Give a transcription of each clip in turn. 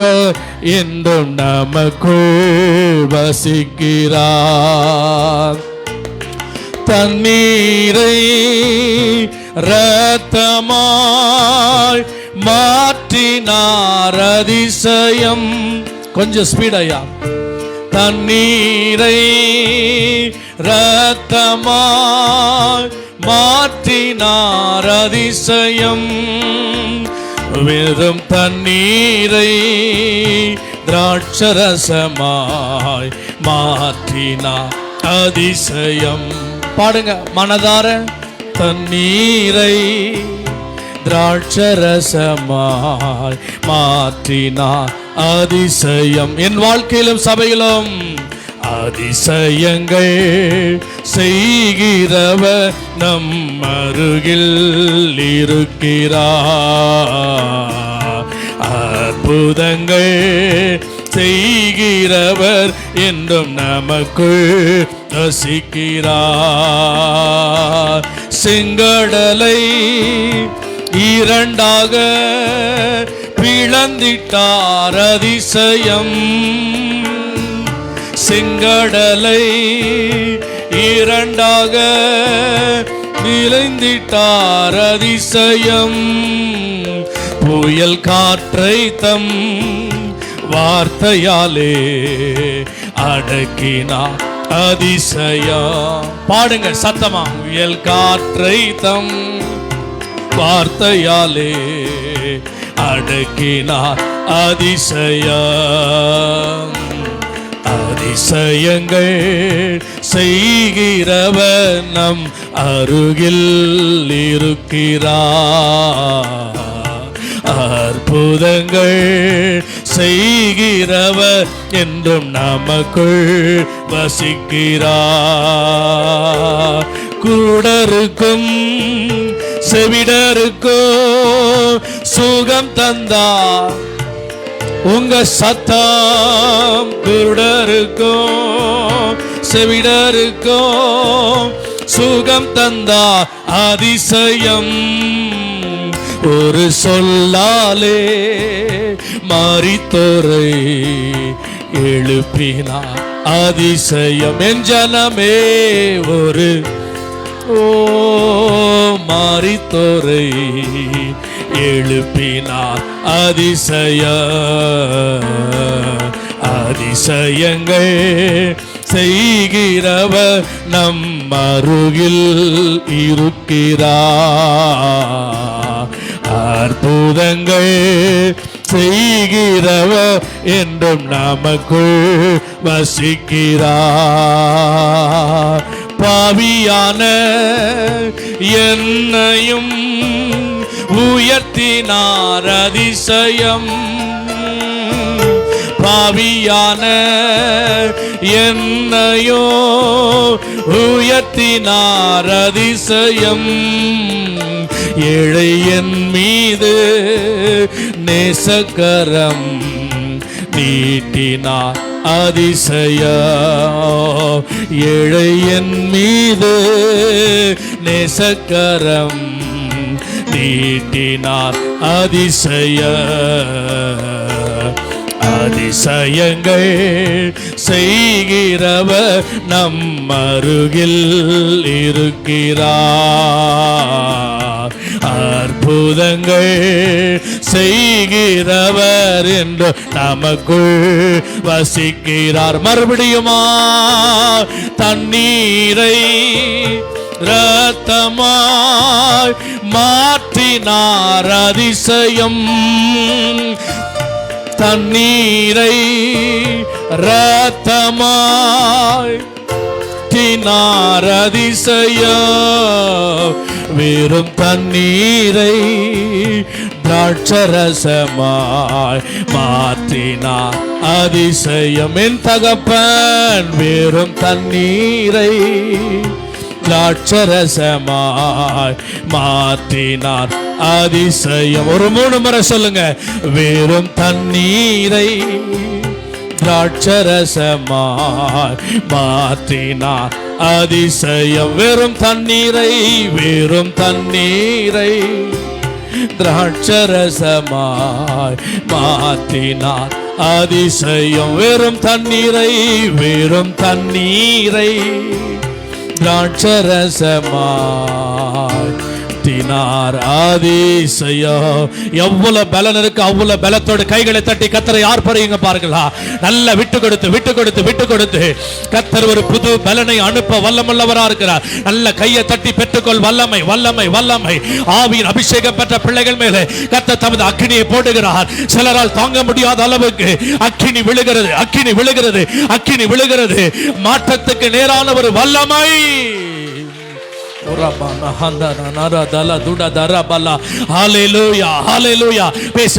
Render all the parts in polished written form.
என்றும் நமக்குள் வசிக்கிறார். தண்ணீரை இரத்தமாய் மாற்றினார் அதிசயம். கொஞ்சம் ஸ்பீடையா. தண்ணீரை இரத்தமாய் மாற்றினார் அதிசயம். வெறும் தண்ணீரை திராட்சரசமாய் மாற்றினார் அதிசயம். பாடுங்க மனதார. தண்ணீரை திராட்சரசமாய் மாற்றினார் அதிசயம். என் வாழ்க்கையிலும் சபையிலும் அதிசயங்கள் செய்கிறவர் நம் அருகில் இருக்கிறார். அற்புதங்கள் செய்கிறவர் என்றும் நமக்குள் வசிக்கிறார். செங்கடலை இரண்டாக பிளந்திட்டார் அதிசயம். செங்கடலை இரண்டாக பிளந்திட்டார் அதிசயம். புயல் காற்றை தம் வார்த்தையாலே அடக்கினார் அதிசயம். பாடுங்க சத்தமா. புயல் காற்றை தம் வார்த்தையாலே அடக்கினார் அதிசயம். அதிசயங்கள் செய்கிறவர் நம் அருகில் இருக்கிறார். அற்புதங்கள் செய்கிறவர் என்றும் நமக்குள் வசிக்கிறார். குருடருக்கும் செவிடருக்கும் சுகம் தந்தார் உங்க சத்தம். குருடருக்கும் செவிடருக்கும் சுகம் தந்தார் அதிசயம். ஒரு சொல்லாலே மரித்தோரை எழுப்பினார் அதிசயம். என் ஜனமே ஒரு மரித்தோரை எழுப்பினார் அதிசயம். அதிசயங்கள் செய்கிறவர் நம் அருகில் இருக்கிறார். அற்புதங்கள் செய்கிறவர் என்றும் நமக்குள் வசிக்கிறார். பாவியான என்னையும் உயர்த்தினார் அதிசயம். பாவியான என்னையோ உயர்த்தினார் அதிசயம். ஏழை என் மீது நேசக்கரம் நீட்டினார் அதிசயம். ஏழை என் மீது நேசக்கரம் நீட்டினார் அதிசயம். அதிசயங்கள் செய்கிறவர் நம் அருகில் இருக்கிறார். அற்புதங்கள் செய்கிறவர் என்று நமக்குள் வசிக்கிறார். மறுபடியுமா. தண்ணீரை இரத்தமாய் மாற்றினார் அதிசயம். தண்ணீரை இரத்தமாய் மாற்றினார் அதிசயம். வெறும் தண்ணீரை திராட்சரசமாய் மாற்றினார் அதிசயம். என் தகப்பன் வெறும் தண்ணீரை திராட்சரசமாய் மாற்றினார் அதிசயம். ஒரு 3 முறை சொல்லுங்க. வெறும் தண்ணீரை திராட்சரசமாய் மாற்றினார் அதிசயம். வெறும் தண்ணீரை திராட்சரசமாய் மாற்றினார் அதிசயம். வெறும் தண்ணீரை திராட்சரசமாய் அதிசயம். எவ்வளவு பலன் இருக்கு, அவ்வளவு பலத்தோடு கைகளை தட்டி கத்தரை ஆர்ப்பரியுங்க பாருங்களா. நல்ல விட்டு கொடுத்து கத்தர் ஒரு புது பலனை அனுப்ப வல்லமுள்ளவரா இருக்கிறார். நல்ல கையை தட்டி பெற்றுக்கொள். வல்லமை ஆவியின் அபிஷேகம் பெற்ற பிள்ளைகள் மேலே கத்தர் தமது அக்கினியை போடுகிறார். சிலரால் தாங்க முடியாத அளவுக்கு அக்கினி விழுகிறது. மாற்றத்துக்கு நேரான ஒரு வல்லமை.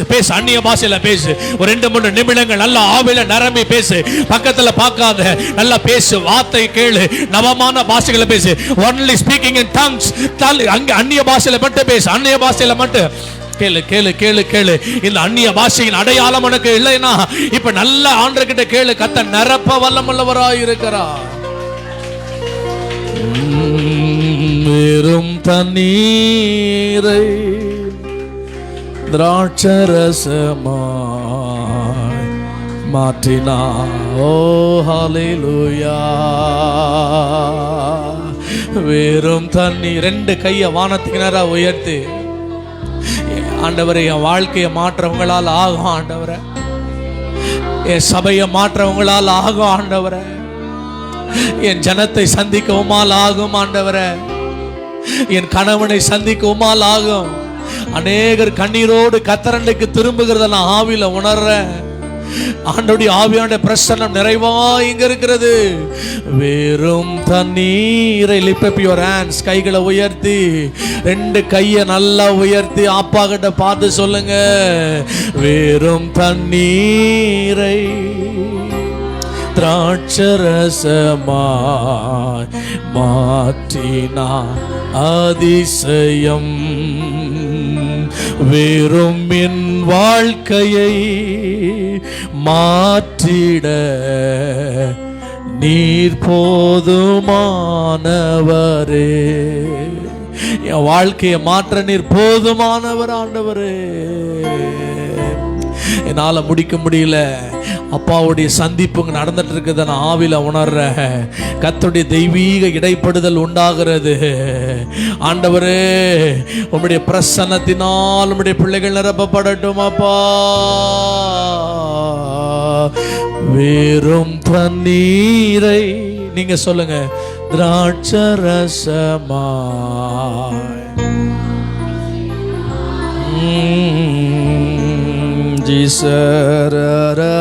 பேசு அந்நிய பாஷையில பேசு. ஒரு 2-3 நிமிடங்கள் நல்ல ஆவில நிரம்பி பேசு. பக்கத்துல பார்க்காத, நல்லா பேசு. வார்த்தை கேளு, நவமான பாஷைகளை பேசு. only speaking in tongues. அங்க அந்நிய பாஷையில மட்டும் பேசு. அந்நிய பாஷையில மட்டும் கேளு. இந்த அந்நிய பாஷையின் அடையாளம் உனக்கு இல்லைன்னா இப்ப நல்ல ஆண்டவர்கிட்ட கேளு. கர்த்தர் நிரப்ப வல்லமுள்ளவராய் இருக்கிறார். வெறும் தண்ணீரை திராட்சரசமாய் மாற்றினார். ஓ ஹல்லேலூயா. வெறும் தண்ணீர். 2 கையை வானத்துக்கு நேரா உயர்த்தி, ஆண்டவரே என் வாழ்க்கையை மாற்றவங்களால் ஆகும் ஆண்டவரே, என் சபையை மாற்றவங்களால் ஆகும் ஆண்டவரே, என் ஜனத்தை சந்திக்க உமால் ஆகும் ஆண்டவரே, என் கணவனை சந்திக்க உமால் ஆகும். அநேகர் கண்ணீரோடு கத்தரண்டைக்கு திரும்புகிறத நான் ஆவில உணர்றேன். ஆண்டவருடைய ஆவியான பிரசன்னம் நிறைவா இங்க இருக்கிறது. வெறும் தண்ணீரை lift up your hands. கைகளை உயர்த்தி, 2 கையை நல்லா உயர்த்தி அப்பா கிட்ட பார்த்து சொல்லுங்க, வெறும் தண்ணீரை திராட்சரசமாய் மாற்றினார் அதிசயம். வெறும் என் வாழ்க்கையை மாற்றிட நீர் போதுமானவரே. என் வாழ்க்கையை மாற்ற நீர் போதுமானவர் ஆண்டவரே. என்னால முடிக்க முடியல. அப்பாவுடைய சந்திப்பு நடந்துட்டு இருக்குது. நான் ஆவில உணர்றேன். கர்த்தருடைய தெய்வீக இடைப்படுதல் உண்டாகிறது. ஆண்டவரே, உம்முடைய பிரசன்னத்தினால் உம்முடைய பிள்ளைகள் நிரப்பப்படட்டும் அப்பா. வெறும் தண்ணீரை நீங்க சொல்லுங்க, திராட்சரசமாய் ஜீசரரரரே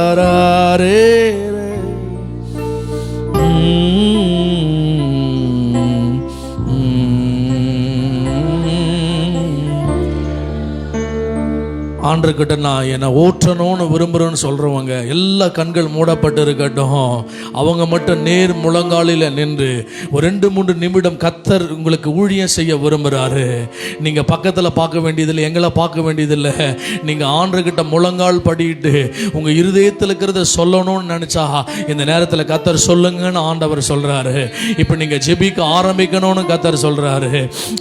ஆண்டவர்கிட்ட நான் என்னை ஊற்றணும்னு விரும்புகிறேன்னு சொல்கிறவங்க எல்லா கண்கள் மூடப்பட்டு இருக்கட்டும். அவங்க மட்டும் நேர் முழங்காலில் நின்று ஒரு 2-3 நிமிடம் கர்த்தர் உங்களுக்கு ஊழியம் செய்ய விரும்புகிறாரு. நீங்கள் பக்கத்தில் பார்க்க வேண்டியதில்லை, எங்களை பார்க்க வேண்டியதில்லை. நீங்கள் ஆண்டவர்கிட்ட முழங்கால் படிட்டு உங்கள் இருதயத்தில் இருக்கிறத சொல்லணும்னு நினச்சா இந்த நேரத்தில் கர்த்தர் சொல்லுங்கன்னு ஆண்டவர் சொல்கிறாரு. இப்போ நீங்கள் ஜெபிக்க ஆரம்பிக்கணும்னு கர்த்தர் சொல்கிறாரு.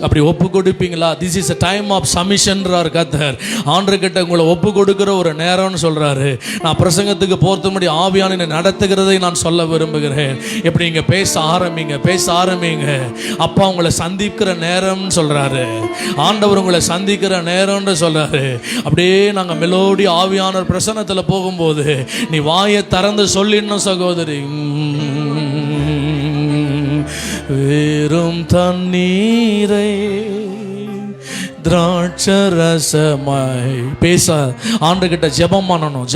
அப்படி ஒப்பு கொடுப்பீங்களா? This is a time of சமிஷன்றார் கர்த்தர். ஆண்டவர்கிட்ட உங்களை ஒப்பு கொடுக்கிற ஒரு நேரம்னு சொல்றாரு. நான் பிரசங்கத்துக்கு போறது முன்னாடி ஆவியான நடத்துகிறதை நான் சொல்ல விரும்புகிறேன். எப்படி நீங்க பேச ஆரம்பிங்க. அப்பா உங்களை சந்திக்கிற நேரம்னு சொல்றாரு. ஆண்டவர் உங்களை சந்திக்கிற நேரம்னு சொல்றாரு. அப்படியே நாங்க மெலோடி ஆவியான பிரசன்னத்துல போகும்போது நீ வாயை திறந்து சொல்லிடணும் சகோதரி. வெறும் தண்ணீரை திராட்சரசமாய் பேச ஆண்டவர்கிட்ட ஜெபம் பண்ணணும்.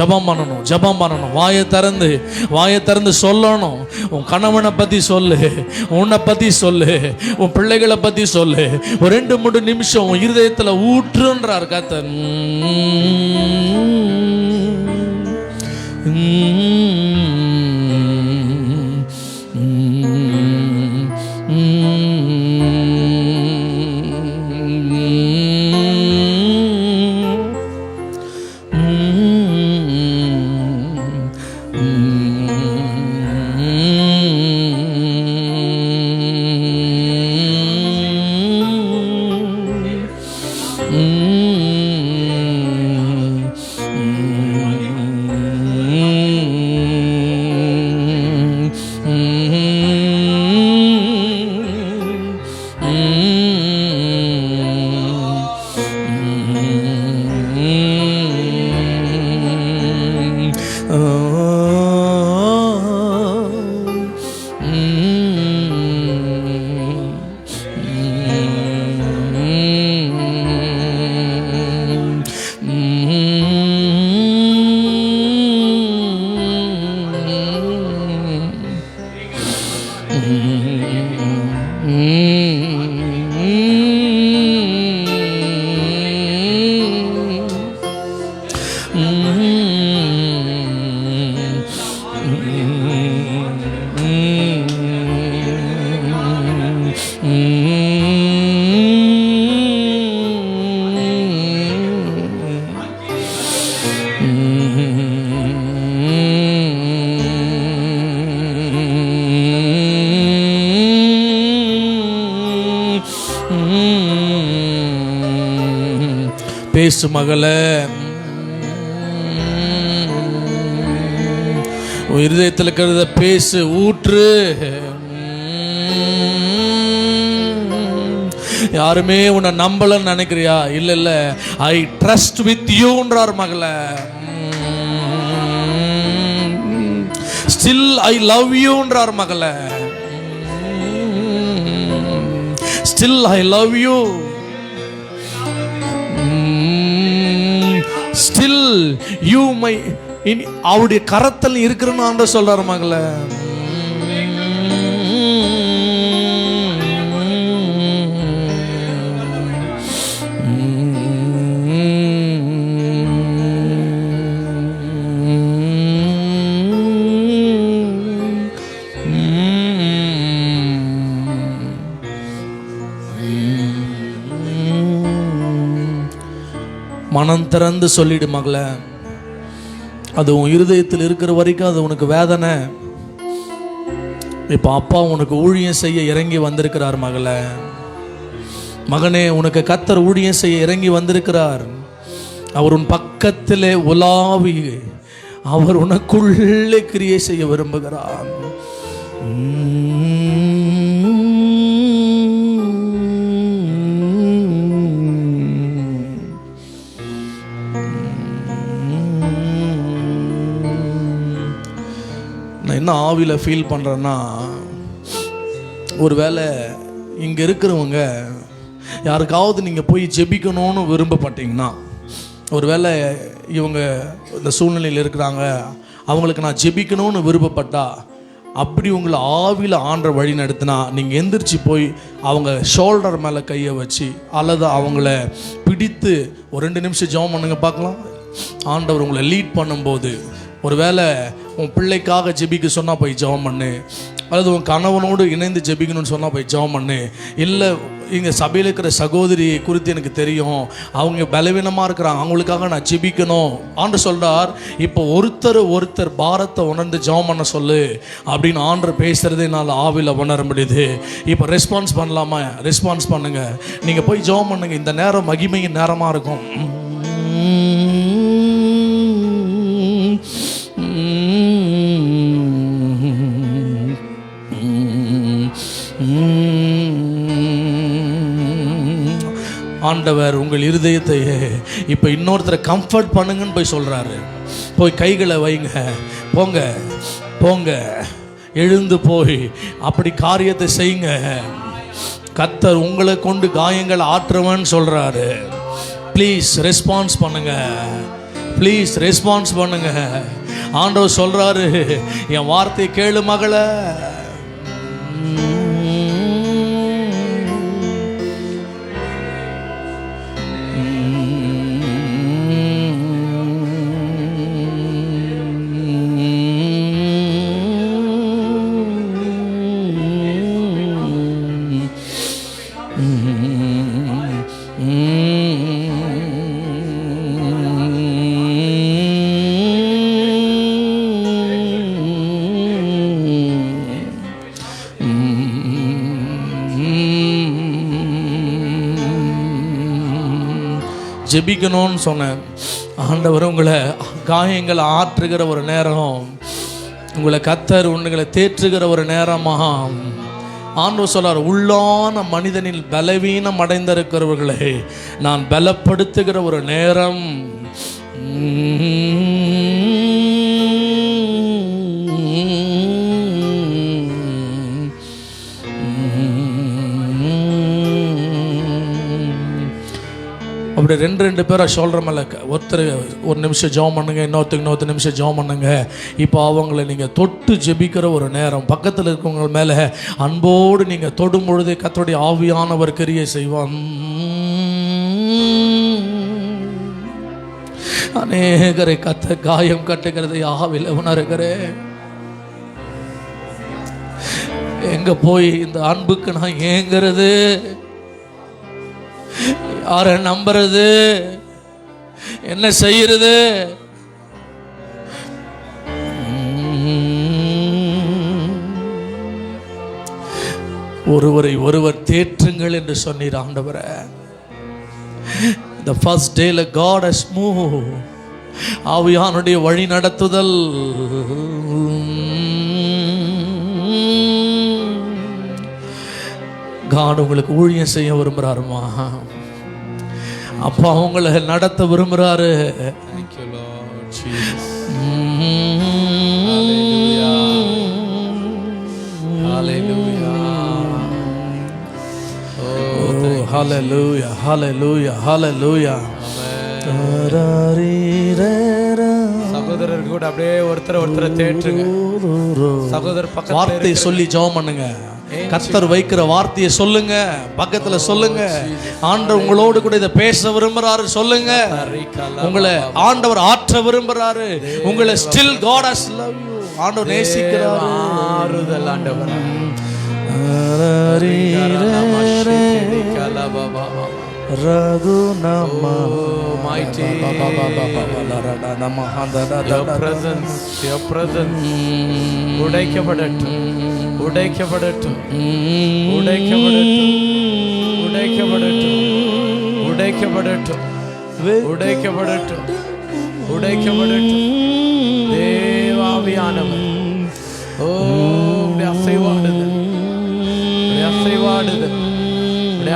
வாயை திறந்து சொல்லணும். உன் கணவனை பத்தி சொல்லு, உன்னை பத்தி சொல்லு, உன் பிள்ளைகளை பத்தி சொல்லு. ஒரு 2-3 நிமிஷம் உன் இருதயத்துல ஊற்றுன்றார் கர்த்தர். பேசு மகளே, இருதயத்தில் இருக்கிறத பேசு, ஊற்று. யாருமே உன்னை நம்பலன்னு நினைக்கிறியா? இல்ல இல்ல, ஐ ட்ரஸ்ட் வித் யூன்றார் மகளே. ஸ்டில் ஐ லவ் யூன்றார் மகளே. Still I love you. Still you my, அவருடைய கரத்தில் இருக்கிறன்னு ஆண்டவர் சொல்றாரு மகளே. மனம் திறந்து சொல்லிடு மகளே. அது உன் இருதயத்தில் இருக்கிற வரைக்கும் அது உனக்கு வேதனை. இப்போ அப்பா உனக்கு ஊழியம் செய்ய இறங்கி வந்திருக்கிறார் மகளே. மகனே, உனக்கு கர்த்தர் ஊழியம் செய்ய இறங்கி வந்திருக்கிறார். அவர் உன் பக்கத்திலே உலாவி அவர் உனக்குள்ளே கிரியை செய்ய விரும்புகிறார். நான் என்ன ஆவியில் ஃபீல் பண்ணுறேன்னா, ஒரு வேளை இங்கே இருக்கிறவங்க யாருக்காவது நீங்கள் போய் ஜெபிக்கணும்னு விரும்பப்பட்டீங்கன்னா, ஒரு வேளை இவங்க இந்த சூழ்நிலையில் இருக்கிறாங்க, அவங்களுக்கு நான் ஜெபிக்கணும்னு விருப்பப்பட்டா, அப்படி உங்களை ஆவியில் ஆண்டவர் வழி நடத்தினா, நீங்கள் எந்திரிச்சு போய் அவங்க ஷோல்டர் மேலே கையை வச்சு அல்லது அவங்கள பிடித்து ஒரு 2 நிமிஷம் ஜெபம் பண்ணுங்க பார்க்கலாம். ஆண்டவர் உங்களை லீட் பண்ணும்போது, ஒரு வேளை உன் பிள்ளைக்காக ஜெபிக்க சொன்னால் போய் ஜெபம் பண்ணு, அல்லது உன் கணவனோடு இணைந்து ஜெபிக்கணும்னு சொன்னால் போய் ஜெபம் பண்ணு. இல்லை, இங்கே சபையில் இருக்கிற சகோதரி குறித்து எனக்கு தெரியும், அவங்க பலவீனமாக இருக்கிறாங்க, அவங்களுக்காக நான் ஜெபிக்கணும். ஆண்டவர் சொல்கிறார், இப்போ ஒருத்தர் பாரத்தை உணர்ந்து ஜெபம் பண்ண சொல்லு அப்படின்னு ஆண்டவர் பேசுகிறதே என்னால் ஆவியில் உணர முடியுது. இப்போ ரெஸ்பான்ஸ் பண்ணலாமா? ரெஸ்பான்ஸ் பண்ணுங்கள். நீங்கள் போய் ஜெபம் பண்ணுங்க. இந்த நேரம் மகிமையின் நேரமாக இருக்கும். ஆண்டவர் உங்கள் இருதயத்தையே இப்போ இன்னொருத்தரை கம்ஃபர்ட் பண்ணுங்கன்னு போய் சொல்கிறாரு. போய் கைகளை வைங்க, போங்க போங்க, எழுந்து போய் அப்படி காரியத்தை செய்யுங்க. கர்த்தர் உங்களை கொண்டு காயங்கள் ஆற்றுவன்னு சொல்கிறாரு. ப்ளீஸ் ரெஸ்பான்ஸ் பண்ணுங்க, ப்ளீஸ் ரெஸ்பான்ஸ் பண்ணுங்க. ஆண்டவர் சொல்கிறாரு, என் வார்த்தையை கேளு மகளே. ஜெபிக்கணும்னு சொன்னேன். ஆண்டவர் உங்களை காயங்களை ஆற்றுகிற ஒரு நேரம், உங்களை கர்த்தர் உங்களை தேற்றுகிற ஒரு நேரமாக ஆண்டவர் சொல்றார். உள்ளான மனிதனில் பலவீனம் அடைந்திருக்கிறவர்களை நான் பலப்படுத்துகிற ஒரு நேரம். இப்படி 2 பேரை சொல்கிறமல்ல, ஒருத்தர் ஒரு நிமிஷம் ஜெபம் பண்ணுங்க, இன்னொருத்தர் நிமிஷம் ஜெபம் பண்ணுங்க. இப்போ அவங்கள நீங்கள் தொட்டு ஜெபிக்கிற ஒரு நேரம். பக்கத்தில் இருக்கவங்க மேலே அன்போடு நீங்கள் தொடும் பொழுது கர்த்தருடைய ஆவியானவர் கிரியை செய்வான். அநேகரை காயம் கட்டுகிறது ஆவியில் உணர்கிறேன். எங்க போய் இந்த அன்புக்கு நான் ஏங்குறது, யார நம்புறது, என்ன செய்யறது? ஒருவரை ஒருவர் தேற்றுங்கள் என்று சொன்னீர் ஆண்டவரே. The first day God has moved. ஆவியானுடைய வழி நடத்துதல். God உங்களுக்கு ஊழியம் செய்ய விரும்புறாருமா, அப்பா உங்களை நடத்த விரும்புறாரு. Thank you Lord Jesus. Hallelujah. Hallelujah, hallelujah, hallelujah. சகோதரர்கள் கூட அப்படியே ஒருத்தரை தேற்றுங்க. சகோதரர் பக்கத்துல வார்த்தை சொல்லி ஜெபம் பண்ணுங்க. கர்த்தர் வைக்கிற வார்த்தையை சொல்லுங்க, பக்கத்துல சொல்லுங்க. ஆண்டவர் உங்களோடு கூட இதை பேச விரும்புறாரு. சொல்லுங்க, உங்களை ஆண்டவர் ஆற்ற விரும்புறாரு. உங்களை still God has love you. ஆண்டவர் நேசிக்கிறார். ஆறுதல் ஆண்டவர். Mighty your presence, your presence. உடைக்கப்படட்டும், உடைக்கப்படட்டும், உடைக்கப்படட்டும், உடைக்கப்படட்டும், உடைக்கப்படட்டும், உடைக்கப்படட்டும், உடைக்கப்படட்டும். தேவாவியானவர் அசைவாடுதல், அசைவாடுதல்,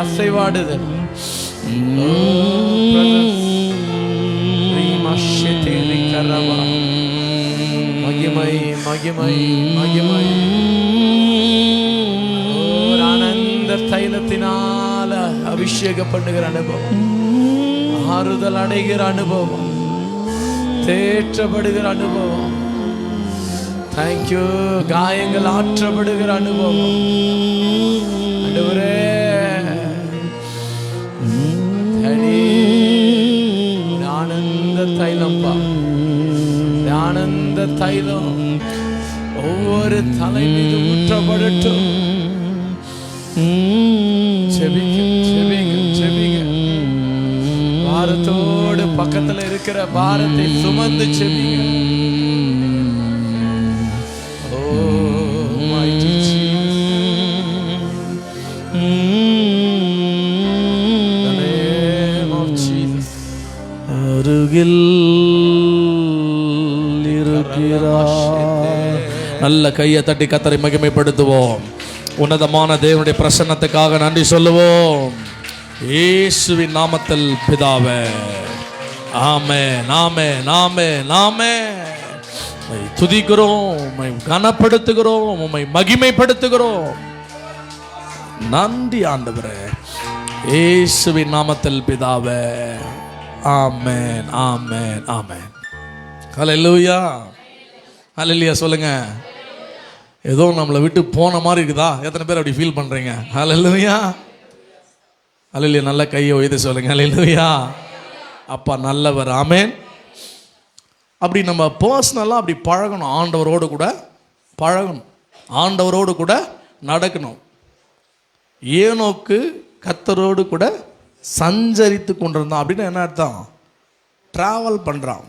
அசைவாடுதல். மகிமை, மகிமை, மகிமை. ஆனந்த தைலத்தினால அபிஷேகம் பண்ணுகிற அனுபவம், ஆறுதல் அடைகிற அனுபவம், தேற்றப்படுகிற அனுபவம். தேங்க்யூ. காயங்கள் ஆற்றப்படுகிற அனுபவம். ஆண்டவரே, ஆனந்த தைலம் பா, ஆனந்த தைலம் ஒவ்வொரு தலை மீது ஊற்றப்படட்டும். செபிங்க, செபிங்க, செபிங்க. பாரத்தோடு பக்கத்துல இருக்கிற பாரத்தை சுமந்து செபிங்க. நல்ல கையை தட்டி கர்த்தரை மகிமைப்படுத்துவோம். உன்னதமான தேவனுடைய பிரசன்னத்துக்காக நன்றி சொல்லுவோம். இயேசுவின் நாமத்தில் பிதாவே, ஆமென், ஆமென், ஆமென், ஆமென். துதிக்கிறோம், உம்மை கனப்படுத்துகிறோம், உம்மை மகிமைப்படுத்துகிறோம். நன்றி ஆண்டவரே, இயேசுவின் நாமத்தில் பிதாவே, ஆமென், ஆமென், ஆமென். ஹல்லேலூயா, ஹல்லேலூயா சொல்லுங்க. ஏதோ நம்மளை விட்டு போன மாதிரி இருக்குதா? எத்தனை பேர் அப்படி ஃபீல் பண்றீங்க? ஹல்லேலூயா, ஹல்லேலூயா. நல்ல கையை உயர்த்தி சொல்லுங்க. ஹல்லேலூயா. அப்பா நல்லவர். ஆமென். அப்படி நம்ம பர்சனலாக அப்படி பழகணும், ஆண்டவரோடு கூட பழகணும், ஆண்டவரோடு கூட நடக்கணும். ஏனோக்கு கர்த்தரோடு கூட சஞ்சரித்து கொண்டிருந்தான். அப்படின்னு என்ன அர்த்தம்? ட்ராவல் பண்ணுறான்.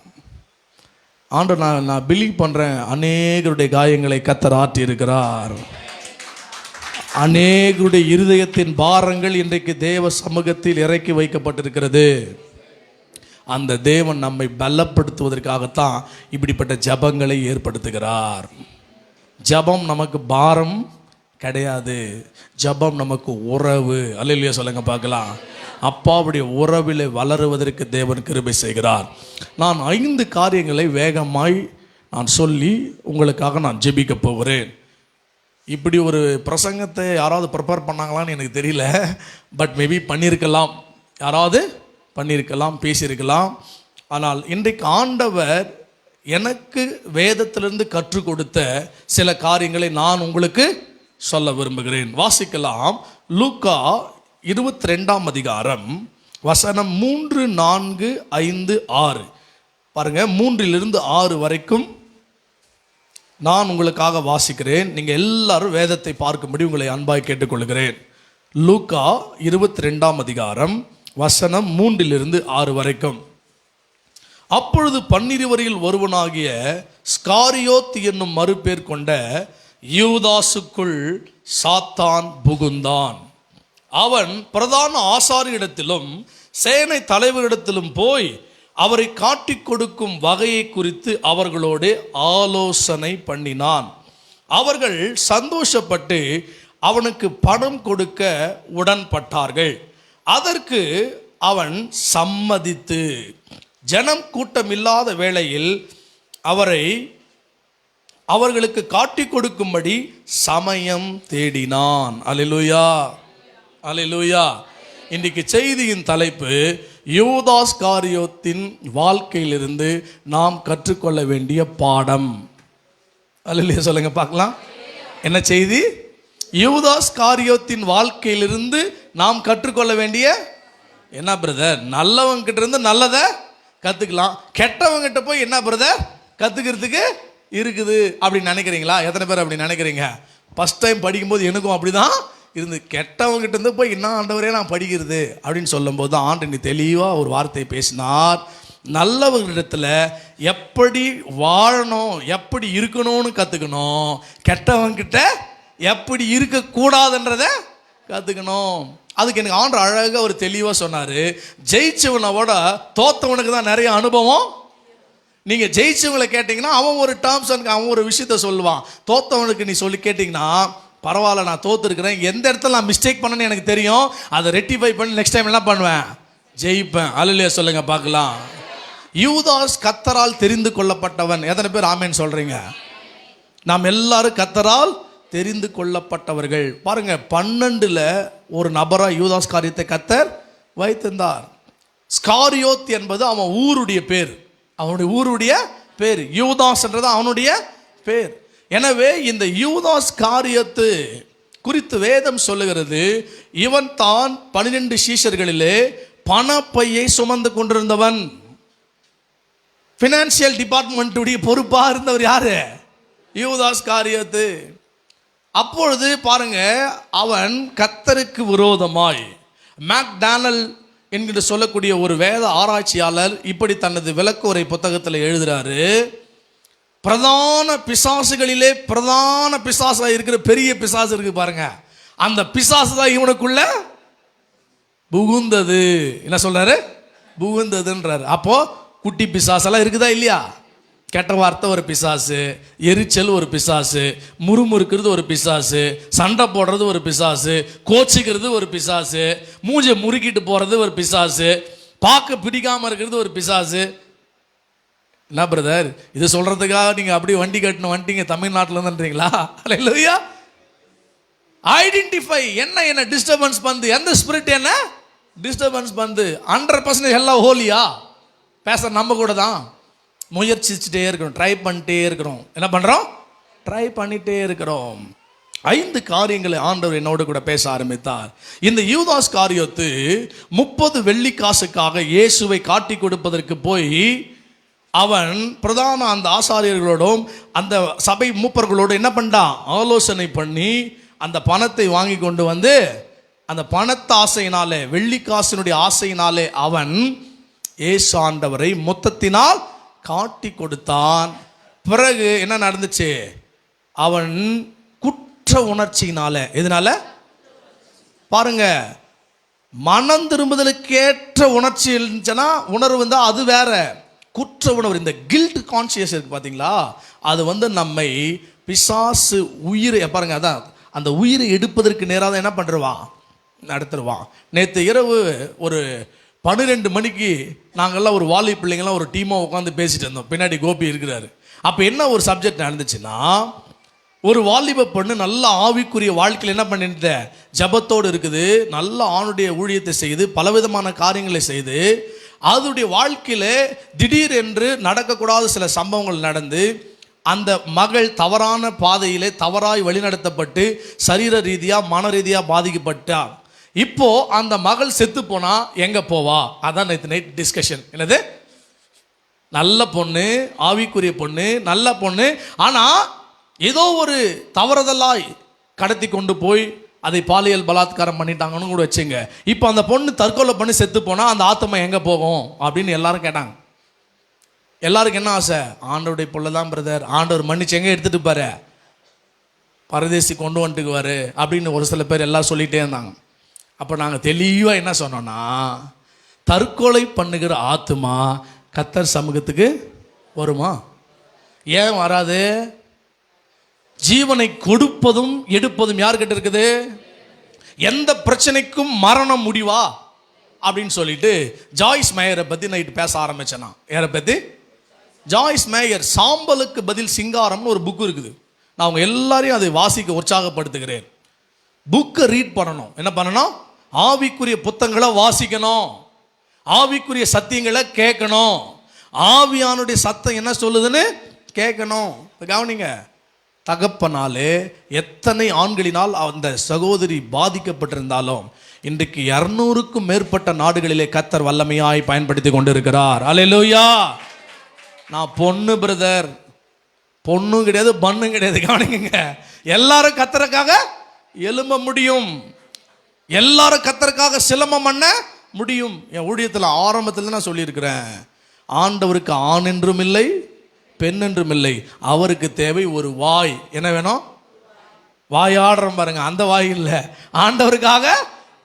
ஆண்டவர் நான் பிலீவ் பண்ணுறேன், அநேகருடைய காயங்களை கர்த்தர் ஆற்றி இருக்கிறார். அநேகருடைய இருதயத்தின் பாரங்கள் இன்றைக்கு தேவ சமூகத்தில் இறக்கி வைக்கப்பட்டிருக்கிறது. அந்த தேவன் நம்மை பலப்படுத்துவதற்காகத்தான் இப்படிப்பட்ட ஜபங்களை ஏற்படுத்துகிறார். ஜபம் நமக்கு பாரம் கிடையாது, ஜபம் நமக்கு உறவு. அல்லேலூயா சொல்லுங்க பார்க்கலாம். அப்பாவுடைய உறவில் வளருவதற்கு தேவன் கிருபை செய்கிறார். நான் 5 காரியங்களை வேகமாய் நான் சொல்லி உங்களுக்காக நான் ஜெபிக்க போகிறேன். இப்படி ஒரு பிரசங்கத்தை யாராவது ப்ரிப்பேர் பண்ணாங்களான்னு எனக்கு தெரியல, பட் மேபி பண்ணியிருக்கலாம். யாராவது பண்ணியிருக்கலாம், பேசியிருக்கலாம். ஆனால் இன்றைக்கு ஆண்டவர் எனக்கு வேதத்திலிருந்து கற்றுக் கொடுத்த சில காரியங்களை நான் உங்களுக்கு சொல்ல விரும்புகிறேன். வாசிக்கலாம். லூக்கா 22ஆம் அதிகாரம் வசனம் 3, 4, 5, 6 பாருங்க. 3லிருந்து 6 வரைக்கும் நான் உங்களுக்காக வாசிக்கிறேன். நீங்கள் எல்லாரும் வேதத்தை பார்க்கும்படி உங்களை அன்பாய் கேட்டுக்கொள்கிறேன். லூக்கா 22ஆம் அதிகாரம் வசனம் 3லிருந்து 6 வரைக்கும். அப்பொழுது 12 ஒருவனாகிய ஸ்காரியோத் என்னும் மறுபேர் கொண்ட யூதாசுக்குள் சாத்தான் புகுந்தான். அவன் பிரதான ஆசாரியரிடத்திலும் சேனை தலைவரிடத்திலும் போய் அவரை காட்டிக் கொடுக்கும் வகையை குறித்து அவர்களோடு ஆலோசனை பண்ணினான். அவர்கள் சந்தோஷப்பட்டு அவனுக்கு பணம் கொடுக்க உடன்பட்டார்கள். அதற்கு அவன் சம்மதித்து ஜனம் கூட்டமில்லாத வேளையில் அவர்களுக்கு காட்டிக் கொடுக்கும்படி சமயம் தேடினான். அல்லேலூயா, அல்லேலூயா. இன்றைக்கு செய்தியின் தலைப்பு யூதாஸ் காரியோத்தின் வாழ்க்கையிலிருந்து நாம் கற்றுக்கொள்ள வேண்டிய பாடம். அல்லேலூயா சொல்லுங்க பார்க்கலாம். என்ன செய்தி? யூதாஸ் காரியோத்தின் வாழ்க்கையிலிருந்து நாம் கற்றுக்கொள்ள வேண்டிய என்ன பிரதர்? நல்லவங்கிட்ட இருந்து நல்லதை கற்றுக்கலாம், கெட்டவங்கிட்ட போய் என்ன பிரதர் கற்றுக்கிறதுக்கு இருக்குது அப்படின்னு நினைக்கிறீங்களா? எத்தனை பேர் அப்படி நினைக்கிறீங்க? ஃபஸ்ட் டைம் படிக்கும்போது எனக்கும் அப்படி தான் இருந்து, கெட்டவங்கிட்ட இருந்து போய் என்ன ஆண்டவரே நான் படிக்கிறது அப்படின்னு சொல்லும்போது தான் ஆண்டு நீ தெளிவாக ஒரு வார்த்தையை பேசினார். நல்லவர்களிடத்தில் எப்படி வாழணும், எப்படி இருக்கணும்னு கற்றுக்கணும், கெட்டவங்கிட்ட எப்படி இருக்கக்கூடாதுன்றதை கற்றுக்கணும். அதுக்கு எனக்கு ஆண்டு அழகாக ஒரு தெளிவாக சொன்னார். ஜெயிச்சவனோட தோத்தவனுக்கு தான் நிறைய அனுபவம். நீங்கள் ஜெயிச்சவங்களை கேட்டிங்கன்னா அவன் ஒரு டேர்ம்ஸ் அவன் ஒரு விஷயத்த சொல்லுவான். தோத்தவனுக்கு நீ சொல்லி கேட்டிங்கன்னா பரவாயில்ல நான் தோத்துருக்கிறேன், எந்த இடத்துல நான் மிஸ்டேக் பண்ணேன்னு எனக்கு தெரியும், அதை ரெக்டிஃபை பண்ணி நெக்ஸ்ட் டைம் என்ன பண்ணுவேன், ஜெயிப்பேன். அல்லேலூயா சொல்லுங்க பார்க்கலாம். யூதாஸ் கர்த்தரால் தெரிந்து கொள்ளப்பட்டவன். எத்தனை பேர் ஆமேன்னு சொல்கிறீங்க? நாம் எல்லாரும் கர்த்தரால் தெரிந்து கொள்ளப்பட்டவர்கள். பாருங்க, 12ல் ஒரு நபராக யூதாஸ் காரியத்தை கர்த்தர் வைத்திருந்தார். ஸ்காரியோத் என்பது அவன் ஊருடைய பேர், அவனுடைய ஊருடைய பேர். யூதாஸ்ன்றது அவனுடைய பேர். எனவே இந்த யூதாஸ் காரியத்து குறித்து வேதம் சொல்லுகிறது, இவன் தான் 12 சீஷர்களிலே பணப்பையை சுமந்து கொண்டிருந்தவன். ஃபினான்சியல் டிபார்ட்மெண்ட்டுடைய பொறுப்பாக இருந்தவர் யாரு? யூதாஸ் காரியத்து. அப்பொழுது பாருங்க, அவன் கர்த்தருக்கு விரோதமாய், மேக்டானல் என்கிற சொல்லக்கூடிய ஒரு வேத ஆராய்ச்சியாளர் இப்படி தனது விளக்குரை புத்தகத்தில் எழுதுறாரு. பிரதான பிசாசுகளிலே பிரதான பிசாசாக இருக்கிற பெரிய பிசாசு இருக்கு பாருங்க, அந்த பிசாசு தான் இவனுக்குள்ள புகுந்தது. என்ன சொல்றாரு? புகுந்ததுன்றாரு. அப்போ குட்டி பிசாசெல்லாம் இருக்குதா இல்லையா? கெட்ட வார்த்தை ஒரு பிசாசு, எரிச்சல் ஒரு பிசாசு, முறுமுறுக்கிறது ஒரு பிசாசு, சண்டை போடுறது ஒரு பிசாசு, கோச்சிக்கிறது ஒரு பிசாசு, மூஞ்சை முறுக்கிட்டு போகிறது ஒரு பிசாசு, பார்க்க பிடிக்காமல் இருக்கிறது ஒரு பிசாசு. என்ன பிரதர் இது சொல்கிறதுக்காக நீங்கள் அப்படியே வண்டி கட்டணும் வந்துட்டீங்க தமிழ்நாட்டில் இருந்துன்றீங்களா? அல்லேலூயா. ஐடென்டிஃபை என்ன டிஸ்டர்பன்ஸ் பண்ணுது, எந்த ஸ்பிரிட் என்ன டிஸ்டர்பன்ஸ் பண்ணுது. 100% எல்லாம் ஹோலியா பேச நம்ம கூட தான் முயற்சிச்சுட்டே இருக்கிறோம், ட்ரை பண்ணிட்டே இருக்கிறோம். என்ன பண்ணுறோம்? ட்ரை பண்ணிகிட்டே இருக்கிறோம். 5 காரியங்களை ஆண்டவர் என்னோடு கூட பேச ஆரம்பித்தார். இந்த யூதாஸ் காரியத்து 30 வெள்ளிக்காசுக்காக இயேசுவை காட்டி கொடுப்பதற்கு போய் அவன் பிரதான அந்த ஆசாரியர்களோடும் அந்த சபை மூப்பர்களோடு என்ன பண்ணான்? ஆலோசனை பண்ணி அந்த பணத்தை வாங்கி கொண்டு வந்து அந்த பணத்து ஆசையினாலே, வெள்ளிக்காசினுடைய ஆசையினாலே அவன் இயேசு ஆண்டவரை மொத்தத்தினால் காட்டி கொடுத்தான். பிறகு என்ன நடந்துச்சு? அவன் குற்ற உணர்ச்சியினால, எதனால பாருங்க, மனம் திரும்புதலுக்கேற்ற உணர்ச்சி இருந்துச்சுன்னா உணர்வு இருந்தால் அது வேற. குற்ற உணர்வு, இந்த கில்ட் கான்சியஸ் இருக்கு பார்த்தீங்களா, அது நம்மை பிசாசு உயிரை பாருங்க, அதான் அந்த உயிரை எடுப்பதற்கு நேராக தான் என்ன பண்ணுவான், நடத்துருவான். நேற்று இரவு ஒரு 12 மணிக்கு நாங்கள்லாம் ஒரு வாலி பிள்ளைங்கள்லாம் ஒரு டீமாக உட்காந்து பேசிட்டு இருந்தோம். பின்னாடி கோபி இருக்கிறாரு. அப்போ என்ன ஒரு சப்ஜெக்ட் நடந்துச்சுன்னா, ஒரு வாலிப பொண்ணு நல்ல ஆவிக்குரிய வாழ்க்கையில் என்ன பண்ணிட்டு ஜபத்தோடு இருக்குது, நல்ல ஆணுடைய ஊழியத்தை செய்து பலவிதமான காரியங்களை செய்து அதனுடைய வாழ்க்கையில் திடீர் என்று நடக்கக்கூடாத சில சம்பவங்கள் நடந்து அந்த மகள் தவறான பாதையிலே தவறாய் வழிநடத்தப்பட்டு சரீர ரீதியாக மன ரீதியாக பாதிக்கப்பட்டார். இப்போ அந்த மகள் செத்து போனா எங்க போவா? அதான் நேற்று நைட் டிஸ்கஷன். என்னது, நல்ல பொண்ணு, ஆவிக்குரிய பொண்ணு, நல்ல பொண்ணு, ஆனா ஏதோ ஒரு தவறுதலாய் கடத்தி கொண்டு போய் அதை பாலியல் பலாத்காரம் பண்ணிட்டாங்கன்னு கூட வச்சுங்க. இப்போ அந்த பொண்ணு தற்கொலை பண்ணி செத்து போனா அந்த ஆத்மா எங்க போகும் அப்படின்னு எல்லாரும் கேட்டாங்க. எல்லாருக்கும் என்ன ஆசை? ஆண்டவருடைய புள்ள தான் பிரதர், ஆண்டவர் மன்னிச்சு எங்க எடுத்துட்டு பாரு, பரதேசி கொண்டு வந்துட்டுக்குவாரு அப்படின்னு ஒரு சில பேர் எல்லாம் சொல்லிட்டே இருந்தாங்க. அப்போ நாங்கள் தெளிவாக என்ன சொன்னோன்னா, தற்கொலை பண்ணுகிற ஆத்மா கர்த்தர் சமூகத்துக்கு வருமா? ஏன் வராது? ஜீவனை கொடுப்பதும் எடுப்பதும் யார்கிட்ட இருக்குது? எந்த பிரச்சனைக்கும் மரணம் முடிவா அப்படின்னு சொல்லிட்டு ஜாய்ஸ் மேயரை பற்றி நைட்டு பேச ஆரம்பிச்சேன். நான் யாரை பற்றி? ஜாய்ஸ் மேயர் சாம்பலுக்கு பதில் சிங்காரம்னு ஒரு புக்கு இருக்குது. நான் அவங்க எல்லாரையும் அதை வாசிக்க உற்சாகப்படுத்துகிறேன். புக்கை ரீட் பண்ணணும். என்ன பண்ணணும்? ஆவிக்குரிய புத்தகங்களை வாசிக்கணும், ஆவிக்குரிய சத்தியங்களை கேட்கணும், ஆவியானுடைய சத்தம் என்ன சொல்லுதுன்னு கேட்கணும். கவனிங்க, தகப்பனாலே எத்தனை ஆண்களினால் அந்த சகோதரி பாதிக்கப்பட்டிருந்தாலும் இன்றைக்கு 200க்கும் மேற்பட்ட நாடுகளிலே கர்த்தர் வல்லமையாய் பயன்படுத்தி கொண்டிருக்கிறார். அல்லேலூயா. நான் பொண்ணு பிரதர், பொண்ணும் கிடையாது பண்ணும் கிடையாது. கவனிங்க, எல்லாரும் கர்த்தருக்காக எழும்ப முடியும், எல்லாரும் கர்த்தருக்காக சிலம்பம் பண்ண முடியும். என் ஊழியத்தில் ஆரம்பத்தில் நான் சொல்லியிருக்கிறேன், ஆண்டவருக்கு ஆண் என்றும் இல்லை பெண் என்றும் இல்லை, அவருக்கு தேவை ஒரு வாய். என்ன வேணும்? வாயாடுறோம் பாருங்க, அந்த வாய் இல்லை, ஆண்டவருக்காக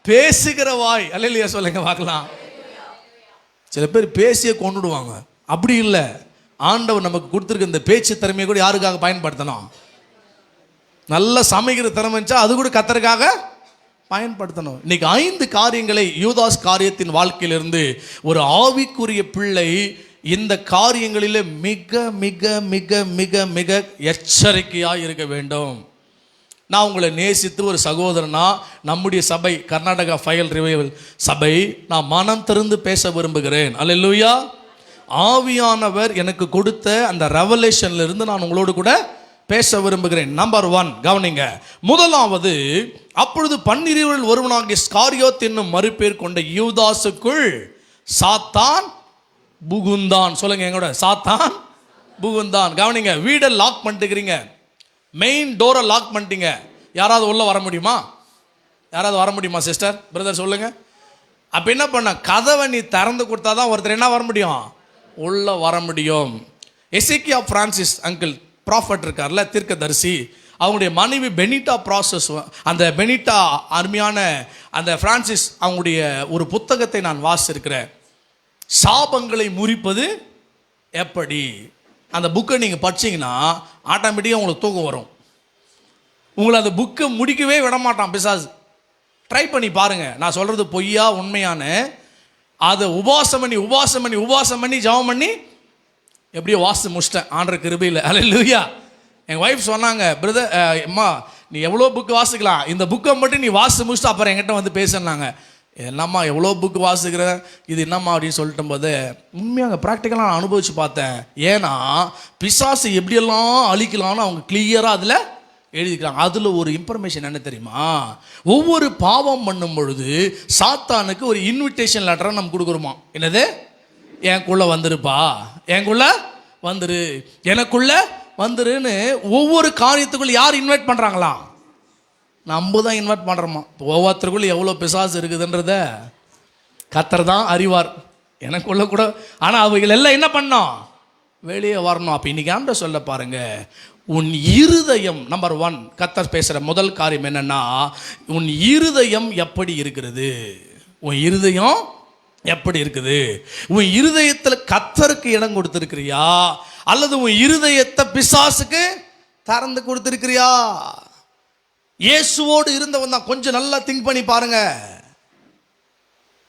பேசுகிற வாய். அல்லேலூயா சொல்லுங்க பார்க்கலாம். சில பேர் பேசியே கொண்டுடுவாங்க, அப்படி இல்லை. ஆண்டவர் நமக்கு கொடுத்துருக்க இந்த பேச்சு திறமையை கூட யாருக்காக பயன்படுத்தணும்? நல்ல சமைக்கிற திறமை இருந்துச்சா அது கூட கர்த்தருக்காக பயன்படுத்தணும். இன்னைக்கு 5 காரியங்களை யூதாஸ் காரியத்தின் வாழ்க்கையிலிருந்து ஒரு ஆவிக்குரிய பிள்ளை இந்த காரியங்களிலே மிக மிக மிக மிக மிக எச்சரிக்கையாக இருக்க வேண்டும். நான் உங்களை நேசித்து ஒரு சகோதரனா, நம்முடைய சபை கர்நாடகா ஃபயல் ரிவைவல் சபை, நான் மனம் திறந்து பேச விரும்புகிறேன். அல்லேலூயா. ஆவியானவர் எனக்கு கொடுத்த அந்த ரெவலேஷன்ல இருந்து நான் உங்களோடு கூட பேச விரும்புகிறேன். நம்பர் 1 கவனிங்க. முதலாவது, அப்பொழுது 12 ஒருவனாகிய ஸ்காரியோத் என்னும் மறுபேர் கொண்ட யூதாசுக்குள் சாத்தான் புகுந்தான். சொல்லுங்க எங்கூட, சாத்தான் புகுந்தான். கவனிங்க, வீடை லாக் பண்ணிட்டுக்கிறீங்க, மெயின் டோரை லாக் பண்ணிட்டீங்க, யாராவது உள்ள வர முடியுமா? யாராவது வர முடியுமா சிஸ்டர், பிரதர் சொல்லுங்க. அப்ப என்ன பண்ண, கதவை நீ திறந்து கொடுத்தாதான் ஒருத்தர் என்ன வர முடியும்? உள்ள வர முடியும். எசேக்கியா பிரான்சிஸ் அங்கிள் ப்ராஃபட் இருக்கார்ல, தீர்க்கதரிசி, அவங்களுடைய மனைவி பெனிட்டா ப்ராசஸ், அந்த பெனிட்டா அருமையான அந்த பிரான்சிஸ் அவங்களுடைய ஒரு புத்தகத்தை நான் வாசிச்சிருக்கிறேன், சாபங்களை முறிப்பது எப்படி. அந்த புக்கை நீங்கள் படிச்சீங்கன்னா ஆட்டோமேட்டிக்காக உங்களுக்கு தூக்கம் வரும். உங்களை அந்த புக்கை முடிக்கவே விட மாட்டான் பிசாசு. ட்ரை பண்ணி பாருங்க, நான் சொல்றது பொய்யா உண்மையான. அதை உபாசம் பண்ணி ஜெபம் பண்ணி எப்படியோ வாசித்து முடிச்சிட்டேன் ஆண்டவர் கிருபையில். அல்லேலூயா. எங்கள் ஒய்ஃப் சொன்னாங்க, பிரதர் அம்மா நீ எவ்வளோ புக்கு வாசிக்கலாம், இந்த புக்கை மட்டும் நீ வாசித்து முடிச்சுட்டு அப்புறம் என்கிட்ட வந்து பேசுனாங்க. என்னம்மா எவ்வளோ புக்கு வாசிக்கிறேன், இது என்னம்மா அப்படின்னு சொல்லிட்டு போது உண்மையாக ப்ராக்டிக்கலாக நான் அனுபவித்து பார்த்தேன். ஏன்னா பிசாசு எப்படியெல்லாம் அழிக்கலாம்னு அவங்க கிளியராக அதில் எழுதிக்கிறாங்க. அதில் ஒரு இன்ஃபர்மேஷன் என்ன தெரியுமா, ஒவ்வொரு பாவம் பண்ணும் பொழுது சாத்தானுக்கு ஒரு இன்விடேஷன் லெட்டரை நம்ம கொடுக்குறோமா. என்னது, எனக்குள்ள வந்துருப்பா, எனக்குள்ள வந்துரு, எனக்குள்ள வந்துருன்னு ஒவ்வொரு காரியத்துக்குள்ள யார் இன்வைட் பண்ணுறாங்களா? நம்ம தான் இன்வைட் பண்ணுறோமா. ஒவ்வொருத்தருக்குள்ள எவ்வளோ பிசாசு இருக்குதுன்றத கர்த்தர் தான் அறிவார், எனக்குள்ள கூட. ஆனால் அவைகள் எல்லாம் என்ன பண்ணோம், வெளியே வரணும். அப்போ இன்னைக்கு ஆண்ட சொல்ல பாருங்க, உன் இருதயம் நம்பர் 1 கர்த்தர் பேசுகிற முதல் காரியம் என்னன்னா, உன் இருதயம் எப்படி இருக்கிறது. உன் இருதயம் எப்படி இருக்குது? உன் இருதயத்தில் கர்த்தருக்கு இடம் கொடுத்திருக்கிறியா, அல்லது உன் இருதயத்தை பிசாசுக்கு திறந்து கொடுத்திருக்கிறியா? இயேசுவோடு இருந்தவன் தான். கொஞ்சம் நல்லா திங்க் பண்ணி பாருங்க,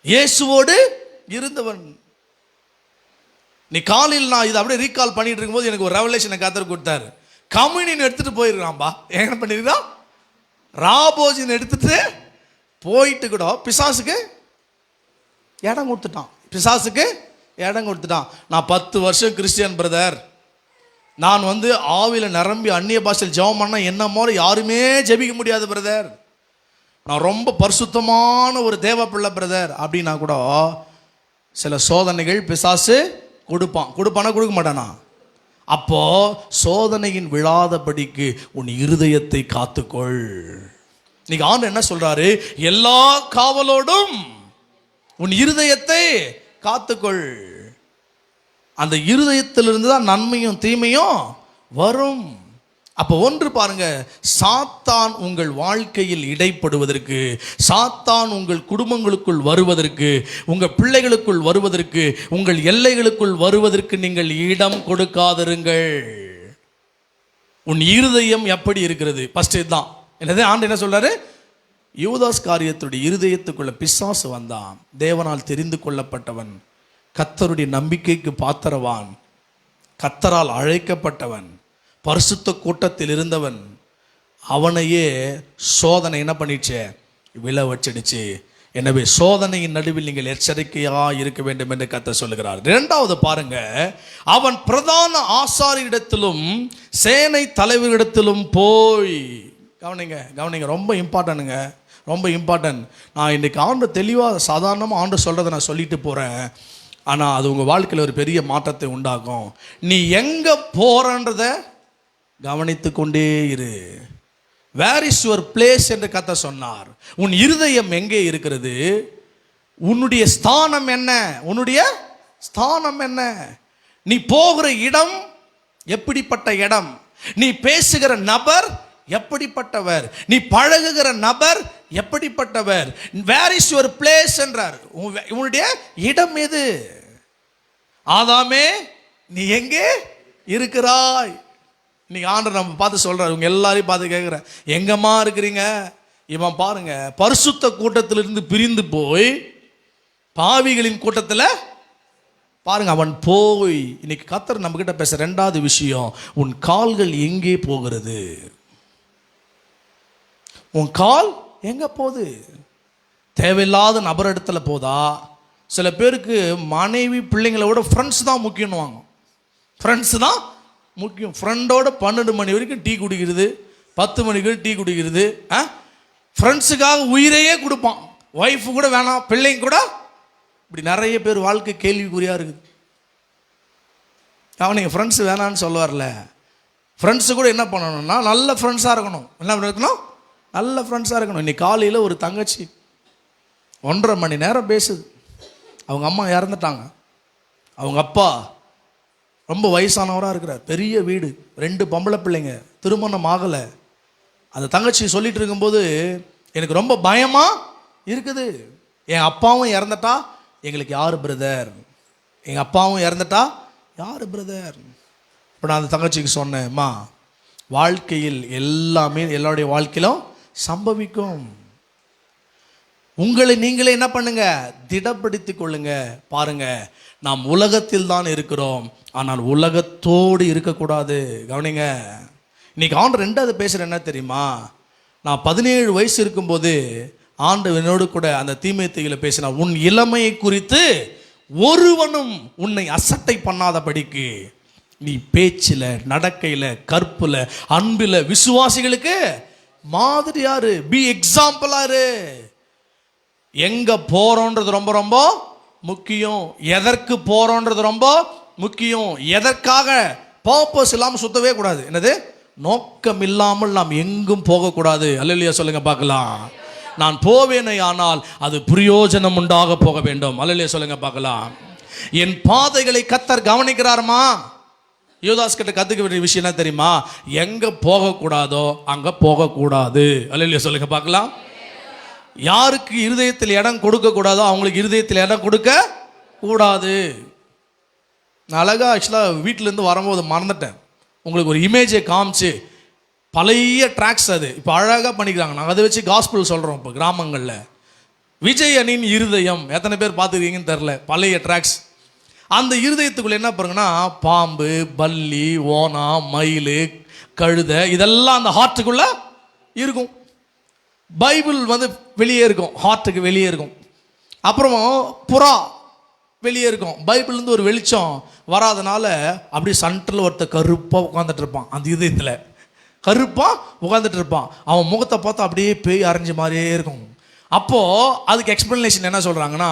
இயேசுவோடு இருந்தவன். நீ காலையில் நான் இதை அப்படியே ரீகால் பண்ணிட்டு இருக்கும்போது எனக்கு ஒரு ரெவலேஷனை கர்த்தர் கொடுத்தாரு. கம்யூனியன் எடுத்துட்டு போயிருக்கான்பா. என்ன பண்ணிருக்கான்? ராபோஜின் எடுத்துட்டு போயிட்டு கூட பிசாசுக்கு இடம் கொடுத்துட்டான். பிசாசுக்கு இடம் கொடுத்துட்டான். நான் 10 வருஷம் கிறிஸ்டியன் பிரதர், நான் ஆவில நிரம்பி அந்நிய பாஷையில் ஜெபம் பண்ண என்ன போல யாருமே ஜெபிக்க முடியாது பிரதர், நான் ரொம்ப பரிசுத்தமான ஒரு தேவ பிள்ளை பிரதர் அப்படின்னா கூட சில சோதனைகள் பிசாசு கொடுப்பானா கொடுக்க மாட்டானா? அப்போ சோதனையின் விழாதபடிக்கு உன் இருதயத்தை காத்துக்கொள். இன்னைக்கு ஆண்டு என்ன சொல்றாரு? எல்லா காவலோடும் உன் இருதயத்தை காத்துக்கொள். அந்த இருதயத்திலிருந்து தான் நன்மையும் தீமையும் வரும். அப்போ ஒன்று பாருங்க, சாத்தான் உங்கள் வாழ்க்கையில் இடைப்படுவதற்கு, சாத்தான் உங்கள் குடும்பங்களுக்குள் வருவதற்கு, உங்கள் பிள்ளைகளுக்குள் வருவதற்கு, உங்கள் எல்லைகளுக்குள் வருவதற்கு நீங்கள் இடம் கொடுக்காதிருங்கள். உன் இருதயம் எப்படி இருக்கிறது? ஃபர்ஸ்ட் இதுதான். என்னது ஆண்டு என்ன சொல்றாரு? யூதாஸ் காரியத்துடைய இருதயத்துக்குள்ள பிசாசு வந்தான். தேவனால் தெரிந்து கொள்ளப்பட்டவன், கர்த்தருடைய நம்பிக்கைக்கு பாத்திரவான், கர்த்தரால் அழைக்கப்பட்டவன், பரிசுத்த கூட்டத்தில் இருந்தவன், அவனையே சோதனை என்ன பண்ணிடுச்சு? விழ வச்சிடுச்சு. எனவே சோதனையின் நடுவில் நீங்கள் எச்சரிக்கையா இருக்க வேண்டும் என்று கர்த்தர் சொல்லுகிறார். இரண்டாவது பாருங்க, அவன் பிரதான ஆசாரியரிடத்திலும் சேனை தலைவரிடத்திலும் போய், கவனிங்க, ரொம்ப இம்பார்ட்டன்ட்டுங்க, ரொம்ப இம்பார்ட்டன்ட். நான் இன்றைக்கி ஆண்டு தெளிவாக சாதாரணமாக ஆண்டு சொல்கிறத நான் சொல்லிட்டு போகிறேன், ஆனால் அது உங்கள் வாழ்க்கையில் ஒரு பெரிய மாற்றத்தை உண்டாக்கும். நீ எங்கே போகிறன்றத கவனித்து கொண்டே இரு. வேர் இஸ் யுவர் பிளேஸ் என்று கர்த்தர் சொன்னார். உன் இருதயம் எங்கே இருக்கிறது? உன்னுடைய ஸ்தானம் என்ன? உன்னுடைய ஸ்தானம் என்ன? நீ போகிற இடம் எப்படிப்பட்ட இடம்? நீ பேசுகிற நபர் எப்படிப்பட்டவர்? நீ பழகுகிற நபர் எப்படிப்பட்டவர்? வேர் இஸ் யுவர் பிளேஸ் என்றார். உன்னுடைய இடம் எது? ஆதாமே, நீ எங்கே இருக்கிறாய்? இன்னைக்கு ஆண்டவர் நம்ம பார்த்து சொல்றாரு, இவங்க எல்லாரையும் பார்த்து கேட்குறேன், எங்கம்மா இருக்கிறீங்க? இவன் பாருங்க, பரிசுத்த கூட்டத்திலிருந்து பிரிந்து போய் பாவிகளின் கூட்டத்தில் பாருங்க அவன் போய். இன்னைக்கு கர்த்தர் நம்ம கிட்ட பேச ரெண்டாவது விஷயம், உன் கால்கள் எங்கே போகிறது? உன் கால் எங்க போகுது? தேவையில்லாத நபர் இடத்துல போதா? சில பேருக்கு மனைவி பிள்ளைங்களை விட ஃப்ரெண்ட்ஸ் தான் முக்கியம்னுவாங்க. ஃப்ரெண்ட்ஸ் தான் முக்கியம். ஃப்ரெண்டோட 12 மணி வரைக்கும் டீ குடிக்கிறது, 10 மணிக்கு டீ குடிக்கிறது. ஃப்ரெண்ட்ஸுக்காக உயிரையே கொடுப்பான். ஒய்ஃபு கூட வேணாம், பிள்ளைங்க கூட. இப்படி நிறைய பேர் வாழ்க்கை கேள்விக்குறியாக இருக்குது. அவனுங்க ஃப்ரெண்ட்ஸ் வேணான்னு சொல்லுவார்ல, ஃப்ரெண்ட்ஸு கூட என்ன பண்ணணும்னா நல்ல ஃப்ரெண்ட்ஸாக இருக்கணும். என்ன இருக்கணும்? நல்ல ஃப்ரெண்ட்ஸாக இருக்கணும். இன்னைக்கு காலையில் ஒரு தங்கச்சி 1.5 மணி நேரம் பேசுது. அவங்க அம்மா இறந்துட்டாங்க. அவங்க அப்பா ரொம்ப வயசானவராக இருக்கிறார், பெரிய வீடு, 2 பொம்பளை பிள்ளைங்க, திருமணம் ஆகலை. அந்த தங்கச்சி சொல்லிட்டு இருக்கும்போது எனக்கு ரொம்ப பயமாக இருக்குது. என் அப்பாவும் இறந்துட்டா எங்களுக்கு யார் பிரதர்? எங்கள் அப்பாவும் இறந்துட்டா யார் பிரதர்? இப்போ நான் அந்த தங்கச்சிக்கு சொன்னேன்மா, வாழ்க்கையில் எல்லாமே எல்லாருடைய வாழ்க்கையிலும் சம்பவிக்கும். உங்களை நீங்களே என்ன பண்ணுங்க? திடப்படுத்திக் கொள்ளுங்க. பாருங்க, நாம் உலகத்தில் தான் இருக்கிறோம், ஆனால் உலகத்தோடு இருக்கக்கூடாது. கவனிங்க, இன்னைக்கு ஆண்டு ரெண்டாவது பேசுகிற என்ன தெரியுமா? நான் 17 வயசு இருக்கும்போது ஆண்டு என்னோடு கூட அந்த தீமைத்தைகளை பேசினா, உன் இளமையை குறித்து ஒருவனும் உன்னை அசட்டை பண்ணாதபடிக்கு நீ பேச்சில், நடக்கையில், கற்புல, அன்பில் விசுவாசிகளுக்கு மாதிரியாரு, பி எக்ஸாம்பிளாரு. எங்க போறோன்றது ரொம்ப ரொம்ப முக்கியம். எதற்கு போறோன்றது ரொம்ப முக்கியம். எதற்காக பர்பஸ் இல்லாமல் சுத்தவே கூடாது. என்னது? நோக்கம் இல்லாமல் நாம் எங்கும் போகக்கூடாது. அல்லேலூயா சொல்லுங்க பார்க்கலாம். நான் போவேனே ஆனால் அது பிரயோஜனம் உண்டாக போக வேண்டும். அல்லேலூயா சொல்லுங்க பார்க்கலாம். என் பாதைகளை கர்த்தர் கவனிக்கிறாருமா? யூதாஸ் கிட்ட கத்துக்க வேண்டிய விஷயம் என்ன தெரியுமா? எங்க போகக்கூடாதோ அங்க போகக்கூடாது. அல்லேலூயா சொல்லுங்க பார்க்கலாம். யாருக்கு இருதயத்தில் இடம் கொடுக்க கூடாதோ அவங்களுக்கு இருதயத்தில் இடம் கொடுக்க கூடாது. நான் அழகா ஆக்சுவலாக வீட்டிலேருந்து வரும்போது மறந்துட்டேன், உங்களுக்கு ஒரு இமேஜை காமிச்சு, பழைய ட்ராக்ஸ் அது இப்போ அழகாக பண்ணிக்கிறாங்க. நாங்கள் அதை வச்சு காஸ்பிள் சொல்கிறோம். இப்போ கிராமங்களில் விஜய் அணியின் இருதயம் எத்தனை பேர் பார்த்துருக்கீங்கன்னு தெரில, பழைய ட்ராக்ஸ். அந்த இருதயத்துக்குள்ளே என்ன பாருங்கன்னா, பாம்பு, பல்லி, ஓனா, மயில், கழுதை, இதெல்லாம் அந்த ஹார்ட்டுக்குள்ள இருக்கும். பைபிள் வந்து வெளியே இருக்கும், ஹார்ட்டுக்கு வெளியே இருக்கும். அப்புறம் புறா வெளியே இருக்கும். பைபிள்லேருந்து ஒரு வெளிச்சம் வராதனால அப்படியே சென்டரில் ஒருத்தர் கருப்பாக உட்காந்துட்டு இருப்பான். அந்த இதயத்தில் கருப்பாக உட்காந்துட்டு இருப்பான். அவன் முகத்தை பார்த்தா அப்படியே பேய் அரைஞ்ச மாதிரியே இருக்கும். அப்போது அதுக்கு எக்ஸ்பிளனேஷன் என்ன சொல்கிறாங்கன்னா,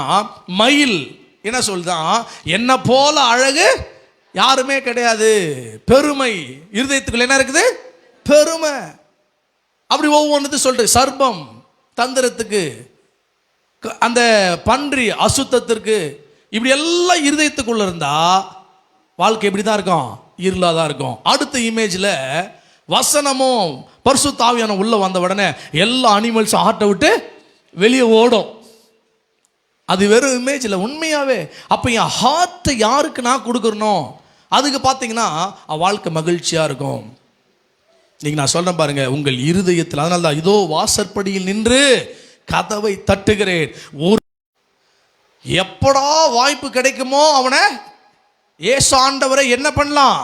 மயில் என்ன சொல்லுதான், என்ன போல அழகு யாருமே கிடையாது. பெருமை இருதயத்துக்குள்ள என்ன இருக்குது, பெருமை. அப்படி ஒவ்வொன்றுத்து சொல்லிட்டு, சர்ப்பம் தந்திரத்துக்கு, அந்த பன்றி அசுத்தத்திற்கு, இப்படி எல்லாம் இருதயத்துக்குள்ள இருந்தா வாழ்க்கை எப்படி தான் இருக்கும், இருளாக தான் இருக்கும். அடுத்த இமேஜில் வசனமும் பரிசுத்த ஆவியான உள்ள வந்த உடனே எல்லா அனிமல்ஸும் ஹார்ட்டை விட்டு வெளியே ஓடும். அது வெறும் இமேஜ் இல்லை, உண்மையாவே. அப்போ என் ஹார்ட்டை யாருக்கு நான் கொடுக்குறணும், அதுக்கு பார்த்தீங்கன்னா வாழ்க்கை மகிழ்ச்சியாக இருக்கும். இன்னைக்கு நான் சொல்கிறேன் பாருங்க, உங்கள் இருதயத்தில். அதனால தான் இதோ வாசற்படியில் நின்று கதவை தட்டுகிறேன். ஒரு எப்படா வாய்ப்பு கிடைக்குமோ அவனை இயேசு ஆண்டவரை என்ன பண்ணலாம்,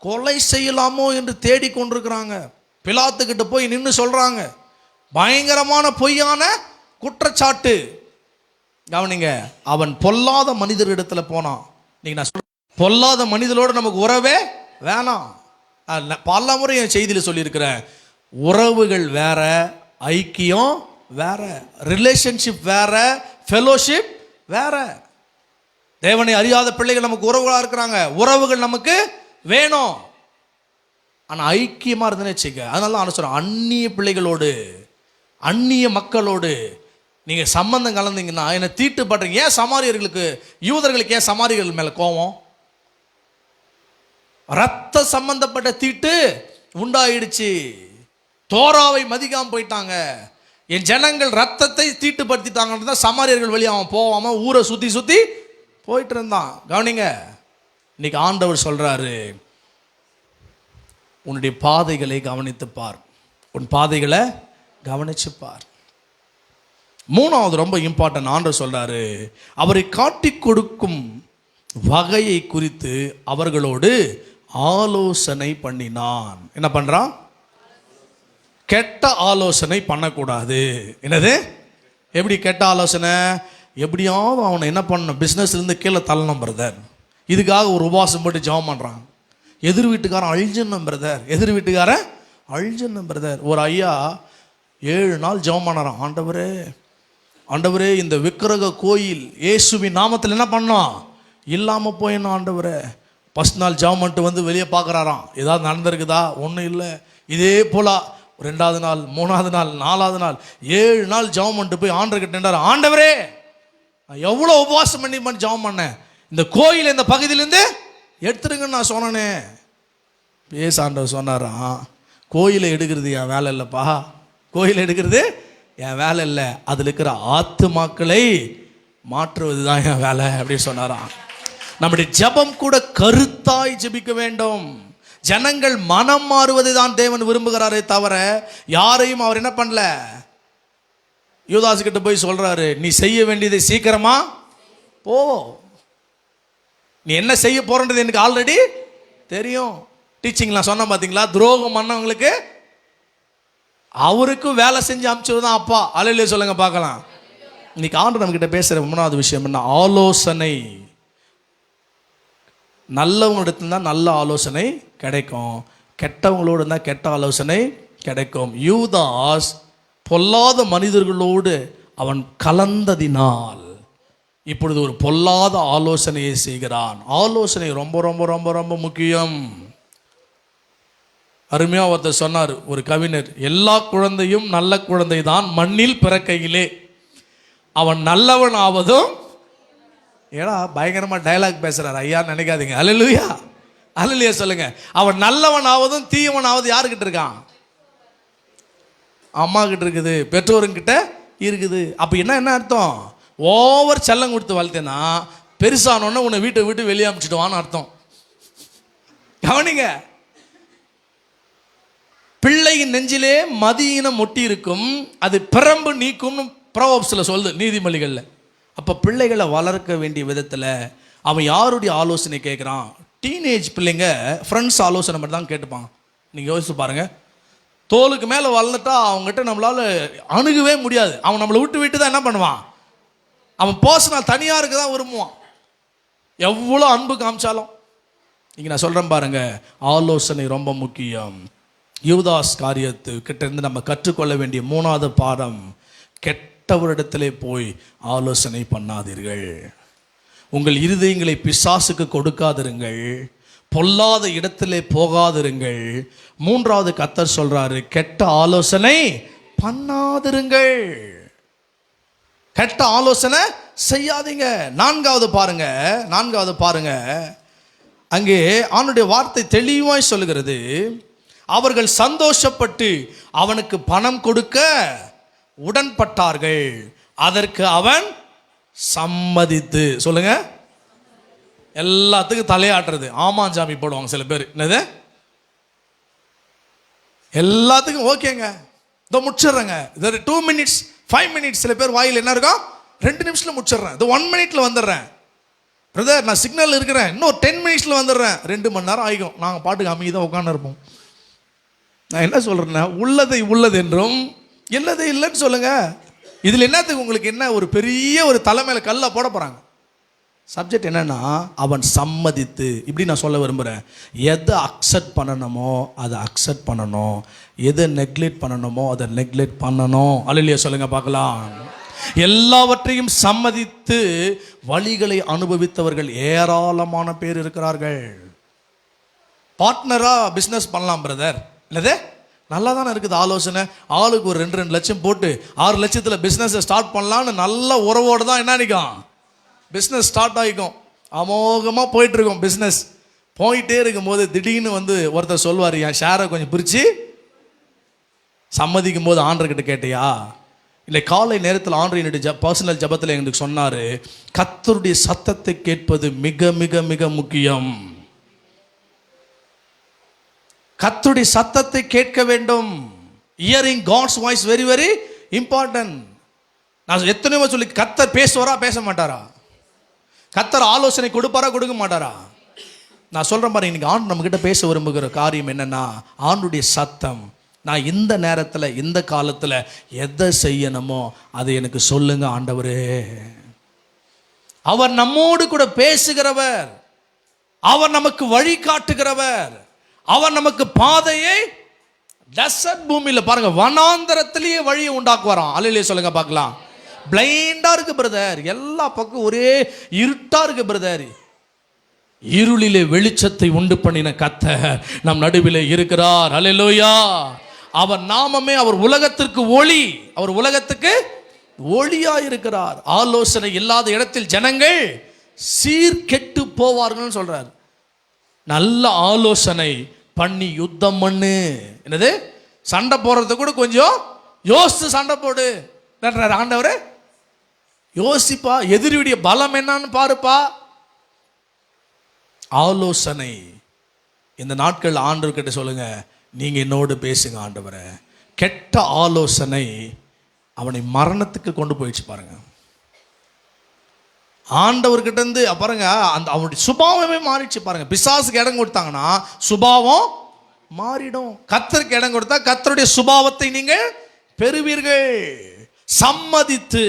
கொலை செய்யலாமோ என்று தேடிக்கொண்டிருக்கிறாங்க. பிலாத்துக்கிட்ட போய் நின்று சொல்றாங்க, பயங்கரமான பொய்யான குற்றச்சாட்டு. கவனிங்க, அவன் பொல்லாத மனிதரிடத்துல போனான். நீங்க நான் சொல்றேன், பொல்லாத மனிதரோட நமக்கு உறவே வேணாம். பல முறை என் செய்தியில் சொல்லியிருக்கிறேன், உறவுகள் வேற, ஐக்கியம் வேற, ரிலேஷன்ஷிப் வேற, ஃபெலோஷிப் வேற. தேவனை அறியாத பிள்ளைகள் நமக்கு உறவுகளாக இருக்கிறாங்க, உறவுகள் நமக்கு வேணும். ஆனால் ஐக்கியமாக இருந்தேன்னு வச்சுக்க. அதனால தான் நான் சொல்கிறேன், அந்நிய பிள்ளைகளோடு, அந்நிய மக்களோடு நீங்கள் சம்பந்தம் கலந்தீங்கன்னா என்னை தீட்டுப்படுறீங்க. ஏன் சமாரியர்களுக்கு, யூதர்களுக்கு ஏன் சமாரியர்கள் மேலே கோபம்? ரத்த சம்பந்தப்பட்ட தீட்டு உண்டாயிடுச்சு. தோராவை மதிக்காமல் போயிட்டாங்க. என் ஜனங்கள் ரத்தத்தை தீட்டுப்படுத்திட்டாங்கன்னு தான் சமாரியர்கள் வழி அவன் போவாம ஊரை சுற்றி சுற்றி போயிட்டு இருந்தான். கவனிங்க, இன்னைக்கு ஆண்டவர் சொல்றாரு, உன்னுடைய பாதைகளை கவனித்து பார், உன் பாதைகளை கவனிச்சு பார். மூணாவது ரொம்ப இம்பார்ட்டன்ட், ஆண்டவர் சொல்றாரு, அவரை காட்டி கொடுக்கும் வகையை குறித்து அவர்களோடு ஆலோசனை பண்ணினான். என்ன பண்றான்? கெட்ட ஆலோசனை பண்ணக்கூடாது. என்னது? எப்படி கெட்ட ஆலோசனை? எப்படியாவது அவனை என்ன பண்ணணும், பிஸ்னஸ் இருந்து கீழே தள்ளணும் பிரதர். இதுக்காக ஒரு உபவாசம் போட்டு ஜெபம் பண்ணுறான். எதிர் வீட்டுக்காரன் அழிஞ்சணும் பிரதர், எதிர் வீட்டுக்காரன் அழிஞ்சணும் பிரதர். ஒரு ஐயா 7 நாள் ஜெபம் பண்ணறான், ஆண்டவரே ஆண்டவரே இந்த விக்கிரக கோயில் இயேசுவின் நாமத்தில் என்ன பண்ணோம், இல்லாமல் போயிடணும் ஆண்டவரே. ஃபஸ்ட் நாள் ஜெபம் பண்ணிட்டு வந்து வெளியே பார்க்குறாராம், ஏதாவது நடந்திருக்குதா? ஒன்றும் இல்லை. இதே போல 2வது நாள், 3வது நாள், 4வது நாள், 7 நாள் ஜெபம் பண்ணிட்டு போய் ஆண்டவர்கிட்ட, ஆண்டவரே நான் எவ்வளோ உபவாசம் பண்ணி ஜெபம் பண்ணேன், இந்த கோயில் இந்த பகுதியிலேருந்து எடுத்துருங்கன்னு நான் சொன்னேனே. பேச ஆண்டவர் சொன்னாராம், கோயிலை எடுக்கிறது என் வேலை இல்லைப்பா, கோயிலை எடுக்கிறது என் வேலை இல்லை, அதில் இருக்கிற ஆத்துமாக்களை மாற்றுவது தான் என் வேலை அப்படின்னு சொன்னாராம். நம்முடைய ஜெபம் கூட கருத்தாய் ஜெபிக்க வேண்டும். ஜனங்கள் மனம் மாறுவதை தான் தேவன் விரும்புகிறாரே தவிர யாரையும் அவர் என்ன பண்ணல. யூதாசு கிட்ட போய் சொல்றாரு, நீ செய்ய வேண்டியதை சீக்கிரமா போ, நீ என்ன செய்ய போறன்றது எனக்கு ஆல்ரெடி தெரியும். டீச்சிங்லாம் சொன்ன பார்த்தீங்களா, துரோகம் பண்ணவங்களுக்கு அவருக்கும் வேலை செஞ்சு அனுப்பிச்சதுதான் அப்பா. அல்லேலூயா சொல்லுங்க பார்க்கலாம். இன்னைக்கு ஆண்டவர் நம்ம கிட்ட பேசுற 3வது விஷயம் என்ன? ஆலோசனை. நல்லவங்களிடத்துல தான் நல்ல ஆலோசனை கிடைக்கும், கெட்டவங்களோடு தான் கெட்ட ஆலோசனை கிடைக்கும். யூதாஸ் பொல்லாத மனிதர்களோடு அவன் கலந்ததினால் இப்பொழுது ஒரு பொல்லாத ஆலோசனையை செய்கிறான். ஆலோசனை ரொம்ப ரொம்ப ரொம்ப ரொம்ப முக்கியம். அருமையாக ஒருத்தர் சொன்னார், ஒரு கவிஞர், எல்லா குழந்தையும் நல்ல குழந்தை தான் மண்ணில் பிறக்கையிலே, அவன் நல்லவன் ஆவதும். ஏன்னா பயங்கரமாக டைலாக் பேசுகிறார் ஐயா, நினைக்காதீங்க. அல்லேலூயா, அல்லேலூயா சொல்லுங்க. அவன் நல்லவன் ஆவதும் தீயவன் ஆவது யாருக்கிட்ட இருக்கான்? அம்மா கிட்ட இருக்குது, பெற்றோருங்கிட்ட இருக்குது. அப்போ என்ன அர்த்தம்? ஓவர் செல்லம் கொடுத்து வளர்த்தேன்னா பெருசானோன்னு உன்னை வீட்டை விட்டு வெளியே அனுப்பிச்சிடுவான்னு அர்த்தம். கவனிங்க, பிள்ளையின் நெஞ்சிலே மதியினம் ஒட்டி இருக்கும், அது பிரம்பு நீக்கும் ப்ரோவர்ப்ஸில் சொல்லுது, நீதிமொழிகளில். அப்போ பிள்ளைகளை வளர்க்க வேண்டிய விதத்தில் அவன் யாருடைய ஆலோசனை கேட்குறான்? டீனேஜ் பிள்ளைங்க ஃப்ரெண்ட்ஸ் ஆலோசனை மட்டும் தான் கேட்டுப்பான். நீங்கள் யோசிச்சு பாருங்க, தோலுக்கு மேலே வளர்ந்துட்டா அவங்ககிட்ட நம்மளால அணுகவே முடியாது. அவன் நம்மளை விட்டு தான் என்ன பண்ணுவான், அவன் பர்சனல் தனியாக இருக்க தான் விரும்புவான், எவ்வளோ அன்பு காமிச்சாலும். இங்கே நான் சொல்கிறேன் பாருங்க, ஆலோசனை ரொம்ப முக்கியம். யூதாஸ் காரியத்து கிட்ட இருந்து நம்ம கற்றுக்கொள்ள வேண்டிய 3வது பாடம், கெட்டவரிடத்திலே போய் ஆலோசனை பண்ணாதீர்கள். உங்கள் இருதயங்களை பிசாசுக்கு கொடுக்காதிருங்கள். பொல்லாத இடத்திலே போகாதிருங்கள். 3வது கர்த்தர் சொல்றாரு, கெட்ட ஆலோசனை பண்ணாதிருங்கள். கெட்ட ஆலோசனை செய்யாதீங்க. 4வது பாருங்க, அங்கே அவனுடைய வார்த்தை தெளிவாய் சொல்லுகிறது, அவர்கள் சந்தோஷப்பட்டு அவனுக்கு பணம் கொடுக்க உடன்பட்டார்கள், அதற்கு அவன் சம்மதித்து. சொல்லுங்க, எல்லாத்துக்கும் தலையாட்டுறது ஆமாம் சாமி போடுவாங்க சில பேர். என்னது, எல்லாத்துக்கும் ஓகேங்க, இதோ முடிச்சிடுறேங்க, இது 2 minutes 5 minutes. சில பேர் வாயில் என்ன இருக்கும், 2 நிமிஷத்தில் முடிச்சிடுறேன், இது 1 minute வந்துடுறேன். பிரதர் நான் சிக்னல் இருக்கிறேன், இன்னும் 10 minutes வந்துடுறேன். 2 மணி நேரம் ஆகிக்கும். நாங்கள் பாட்டுக்கு அமைதியாக உட்காந்து இருப்போம். நான் என்ன சொல்கிறேன்னா, உள்ளதை உள்ளது என்றும் இல்லதை இல்லைன்னு சொல்லுங்க. இதில் என்னத்துக்கு உங்களுக்கு என்ன ஒரு பெரிய ஒரு தலைமையில கல்லை போட போகிறாங்க. சப்ஜெக்ட் என்னன்னா, அவன் சம்மதித்து. இப்படி நான் சொல்ல விரும்புகிறேன், எதை அக்செப்ட் பண்ணணுமோ அதை அக்செப்ட் பண்ணணும், எதை நெக்லெக்ட் பண்ணணுமோ அதை நெக்லெக்ட் பண்ணணும். அல்லேலூயா சொல்லுங்க பார்க்கலாம். எல்லாவற்றையும் சம்மதித்து வழிகளை அனுபவித்தவர்கள் ஏராளமான பேர் இருக்கிறார்கள். பார்ட்னரா பிஸ்னஸ் பண்ணலாம் பிரதர், இல்லதே நல்லா தானே இருக்குது ஆலோசனை. ஆளுக்கு ஒரு 2 லட்சம் போட்டு 6 லட்சத்தில் பிஸ்னஸை ஸ்டார்ட் பண்ணலான்னு நல்ல உறவோடு தான் என்ன நினைக்கும், பிஸ்னஸ் ஸ்டார்ட் ஆகிக்கும். அமோகமாக போயிட்டுருக்கோம். பிஸ்னஸ் போயிட்டே இருக்கும்போது திடீர்னு ஒருத்தர் சொல்வார், என் ஷேரை கொஞ்சம் பிரித்து சம்மதிக்கும் போது ஆண்டர்கிட்ட கேட்டியா, இல்லை காலை நேரத்தில் ஆண்டர் என்னுடைய பர்சனல் ஜபத்தில் எங்களுக்கு சொன்னார், கர்த்தருடைய சத்தத்தை கேட்பது மிக மிக மிக முக்கியம். கர்த்தருடைய சத்தத்தை கேட்க வேண்டும். Hearing God's voice very very important. நான் எத்தனையோ சொல்லி, கர்த்தர் பேசுவாரா பேச மாட்டாரா, கர்த்தர் ஆலோசனை கொடுப்பாரா கொடுக்க மாட்டாரா. நான் சொல்கிறேன் பாருங்க, இன்னைக்கு ஆண்டு நம்மக்கிட்ட பேச விரும்புகிற காரியம் என்னென்னா, ஆண்டுடைய சத்தம். நான் இந்த நேரத்தில் இந்த காலத்தில் எதை செய்யணுமோ அதை எனக்கு சொல்லுங்க ஆண்டவரே. அவர் நம்மோடு கூட பேசுகிறவர், அவர் நமக்கு வழி காட்டுகிறவர், அவர் நமக்கு பாதையை டெசர்ட் பூமியில் பாருங்க வனாந்தரத்திலேயே வழியை உண்டாக்குவாராம். அல்லேலூயா சொல்லுங்க பார்க்கலாம். பிளைண்டா இருக்கு பிரதர், எல்லா பக்கம் ஒரே இருட்டா இருக்கு பிரதர். இருளிலே வெளிச்சத்தை உண்டு பண்ணின கர்த்தர் நம் நடுவிலே இருக்கிறார். அல்லேலூயா. அவர் நாமமே அவர் உலகத்திற்கு ஒளி, அவர் உலகத்துக்கு ஒளியா இருக்கிறார். ஆலோசனை இல்லாத இடத்தில் ஜனங்கள் சீர்கெட்டு போவார்கள் சொல்றார். நல்ல ஆலோசனை பண்ணி யுத்தம் பண்ணு. என்னது, சண்டை போடுறது கூட கொஞ்சம் யோசித்து சண்டை போடு ஆண்டவரே. யோசிப்பா, எதிரியுடைய பலம் என்னன்னு பாருப்பா. ஆலோசனை இந்த நாட்கள் ஆண்டவர்கிட்ட சொல்லுங்க, நீங்க என்னோடு பேசுங்க ஆண்டவரே. கெட்ட ஆலோசனை அவனை மரணத்துக்கு கொண்டு போயிடுச்சு பாருங்க. ஆண்டவர்கிட்ட இருந்து பாருங்க, அந்த அவனுடைய சுபாவமே மாறிடுச்சு பாருங்க. பிசாசுக்கு இடம் கொடுத்தாங்கன்னா சுபாவம் மாறிடும். கர்த்தருக்கு இடம் கொடுத்தா கர்த்தருடைய சுபாவத்தை நீங்க பெறுவீர்கள். சம்மதித்து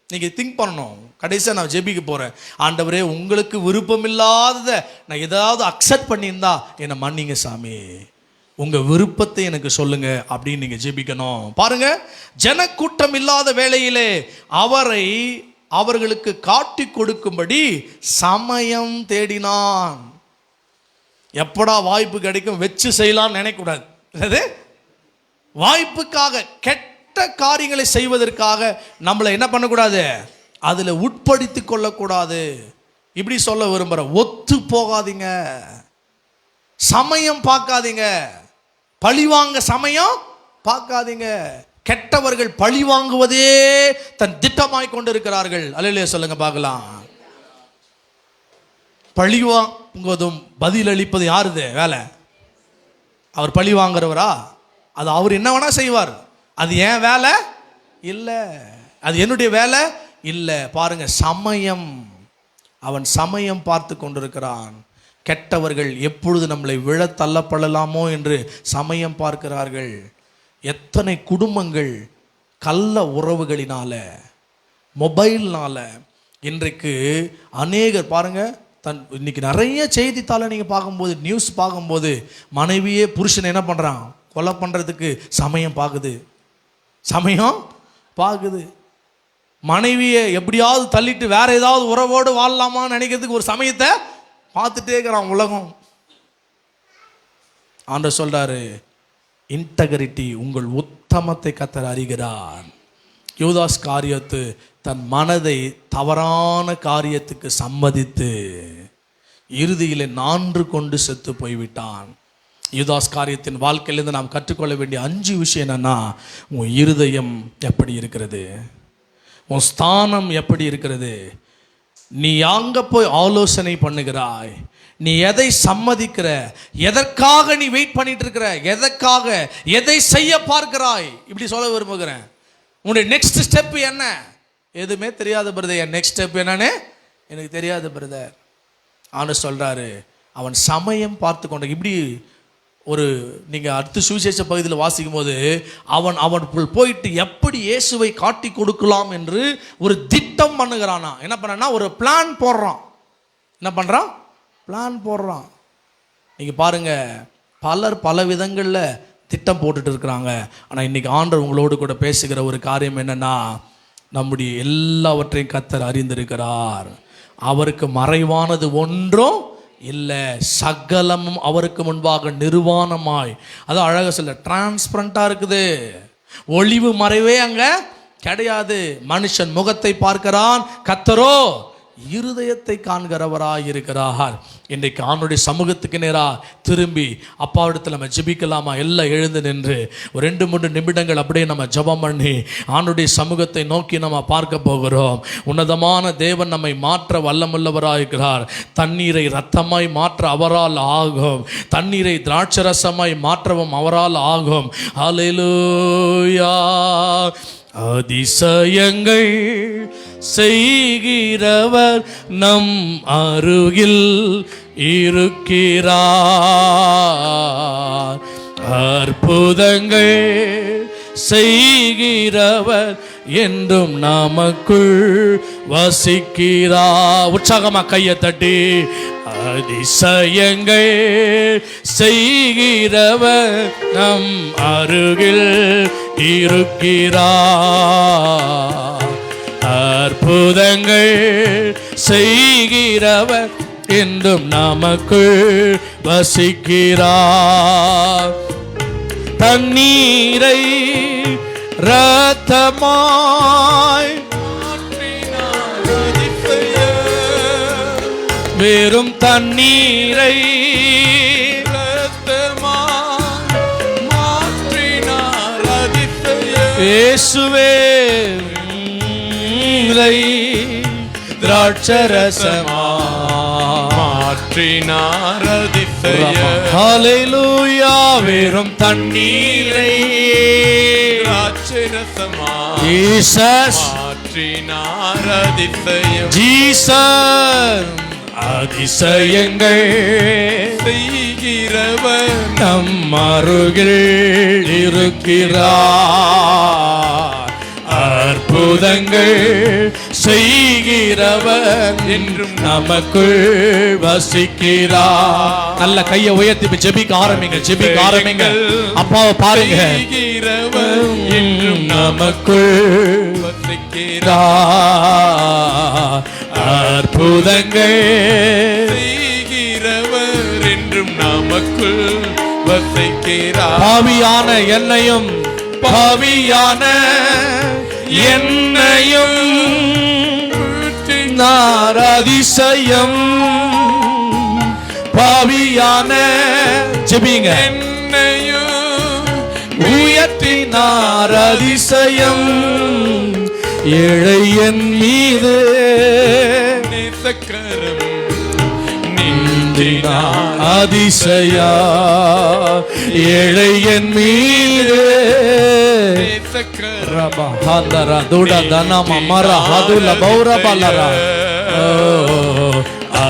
நீங்க திங்க் பண்ணணும். கடைசியாக நான் ஜெபிக்க போறேன், ஆண்டவரே உங்களுக்கு விருப்பம் இல்லாததை நான் ஏதாவது அக்செப்ட் பண்ணியிருந்தா என்னை மன்னிங்க சாமி, உங்க விருப்பத்தை எனக்கு சொல்லுங்க அப்படின்னு நீங்க ஜெபிக்கணும். பாருங்க, ஜனக்கூட்டம் இல்லாத வேளையிலே அவரை அவர்களுக்கு காட்டி கொடுக்கும்படி சமயம் தேடினான். எப்படா வாய்ப்பு கிடைக்கும் வச்சு செய்யலாம்னு நினைக்கக்கூடாது. வாய்ப்புக்காக கெட்ட காரியங்களை செய்வதற்காக நம்மளை என்ன பண்ணக்கூடாது, அதில் உட்படுத்தி கொள்ளக்கூடாது. இப்படி சொல்ல விரும்புகிற, ஒத்து போகாதீங்க, சமயம் பார்க்காதீங்க, பழிவாங்க சமயம் பார்க்காதீங்க. கெட்டவர்கள் பழி வாங்குவதே தன் திட்டமாய் கொண்டிருக்கிறார்கள். அல்லேலூயா சொல்லுங்க பார்க்கலாம். பழி வாங்குவதும் பதில் அளிப்பது யாருது வேலை? அவர் பழி வாங்குறவரா? அது அவர் என்ன வேணா செய்வார், அது ஏன் வேலை இல்லை, அது என்னுடைய வேலை இல்லை. பாருங்க, சமயம், அவன் சமயம் பார்த்து கொண்டிருக்கிறான். கெட்டவர்கள் எப்பொழுது நம்மளை விழ தள்ளப்படலாமோ என்று சமயம் பார்க்கிறார்கள். எத்தனை குடும்பங்கள் கள்ள உறவுகளினால, மொபைல்னால இன்றைக்கு அநேகர் பாருங்க, இன்னைக்கு நிறைய செய்தித்தாளை நீங்கள் பார்க்கும்போது, நியூஸ் பார்க்கும்போது, மனைவியே புருஷனை என்ன பண்ணுறான், கொலை பண்ணுறதுக்கு சமயம் பார்க்குது. மனைவியை எப்படியாவது தள்ளிட்டு வேற ஏதாவது உறவோடு வாழலாமான்னு நினைக்கிறதுக்கு ஒரு சமயத்தை பார்த்துட்டே இருக்கிறான் உலகம். ஆண்டவர் சொல்றாரு, இன்டெகிரிட்டி, உங்கள் உத்தமத்தை கர்த்தர் அறிகிறார். யூதாஸ் காரியத்து தன் மனதை தவறான காரியத்துக்கு சம்மதித்து இறுதியிலே நான்று கொண்டு செத்து போய்விட்டான். யூதாஸ் காரியத்தின் வாழ்க்கையிலிருந்து நாம் கற்றுக்கொள்ள வேண்டிய 5 விஷயம் என்னன்னா, உன் இருதயம் எப்படி இருக்கிறது, உன் ஸ்தானம் எப்படி இருக்கிறது, நீ அங்கே போய் ஆலோசனை பண்ணுகிறாய், நீ எதை சம்மதிக்கிற, எதற்காக நீ வெயிட் பண்ணிட்டு இருக்கிற, எதற்காக எதை செய்ய பார்க்கிறாய். இப்படி சொல்ல விரும்புகிறேன். உன்னுடைய நெக்ஸ்ட் ஸ்டெப் என்ன? எதுவுமே தெரியாது பிரதர். என் நெக்ஸ்ட் ஸ்டெப் என்னன்னு எனக்கு தெரியாது பிரதர். ஆண்டவர் சொல்றாரு, அவன் சமயம் பார்த்து கொண்ட. இப்படி ஒரு நீங்கள் அடுத்த சுவிசேஷ பகுதியில் வாசிக்கும் போது அவனுக்குள் போயிட்டு எப்படி இயேசுவை காட்டி கொடுக்கலாம் என்று ஒரு திட்டம் பண்ணுகிறானா. என்ன பண்ணா, ஒரு பிளான் போடுறான். என்ன பண்ணுறான்? பிளான் போடுறான். நீங்கள் பாருங்க, பலர் பல விதங்களில் திட்டம் போட்டுட்டு இருக்கிறாங்க. ஆனால் இன்னைக்கு ஆண்டவர் உங்களோடு கூட பேசுகிற ஒரு காரியம் என்னன்னா, நம்முடைய எல்லாவற்றையும் கர்த்தர் அறிந்திருக்கிறார். அவருக்கு மறைவானது ஒன்றும் இல்லை, சகலமும் அவருக்கு முன்பாக நிர்வாணமாய், அதான் அழகாக சொல்ல, டிரான்ஸ்பரண்டாக இருக்குது. ஒளிவு மறைவே அங்கே கிடையாது. மனுஷன் முகத்தை பார்க்கிறான், கர்த்தரோ இருதயத்தை காண்கிறவராய் இருக்கிறார். இன்றைக்கு ஆண்டுடைய சமூகத்துக்கு நேராக திரும்பி அப்பாவிடத்தில் நம்ம ஜெபிக்கலாமா? எல்லாம் எழுந்து நின்று ஒரு 2-3 நிமிடங்கள் அப்படியே நம்ம ஜெபம் பண்ணி ஆண்டுடைய சமூகத்தை நோக்கி நம்ம பார்க்க போகிறோம். உன்னதமான தேவன் நம்மை மாற்ற வல்லமுள்ளவராயிருக்கிறார். தண்ணீரை இரத்தமாய் மாற்ற அவரால் ஆகும், தண்ணீரை திராட்சரசமாய் மாற்றவும் அவரால் ஆகும். ஹல்லேலூயா. அதிசயங்கள் செய்கிறவர் நம் அருகில் இருக்கிறார். அற்புதங்கள் செய்கிறவர் என்றும் நமக்குள் வசிக்கிறார். உற்சாகமா கையை தட்டி, அதிசயங்கள் செய்கிறவர் நம் அருகில் இருக்கிறார். அற்புதங்கள் செய்கிறவர் என்றும் நமக்குள் வசிக்கிறார். தண்ணீரை இரத்தமாய் வெறும் தண்ணீரை இயேசுவே திராட்சரசமா மாற்றினார் அதிசயம். ஹல்லேலூயா. வெறும் தண்ணீரை திராட்சரசமா ஜீசஸ் மாற்றினார் அதிசயம். ஜீசஸ் அதிசயங்கள் செய்கிறவர் நம் அருகில் இருக்கிறார். அற்புதங்கள் செய்கிறவர் என்றும் நமக்குள் வசிக்கிறார். நல்ல கையை உயர்த்தி ஜெபிக்க ஆரம்பிங்க, ஜெபிக்க ஆரம்பிங்க. அப்பாவை பாருங்க. என்றும் நமக்குள் வசிக்கிறார். அற்புதங்கள் செய்கிறவர் என்றும் நமக்குள் வசிக்கிறார். பாவியான என்னையும், பாவியான என்னையும் நார் அதிசயம். பாவியான ஜெபிங்க, என்னையும் உயர்த்தினார் அதிசயம். ஏழை என் மீது நேசக்கரம் நீந்தினார் அதிசயா. ஏழை என் மீது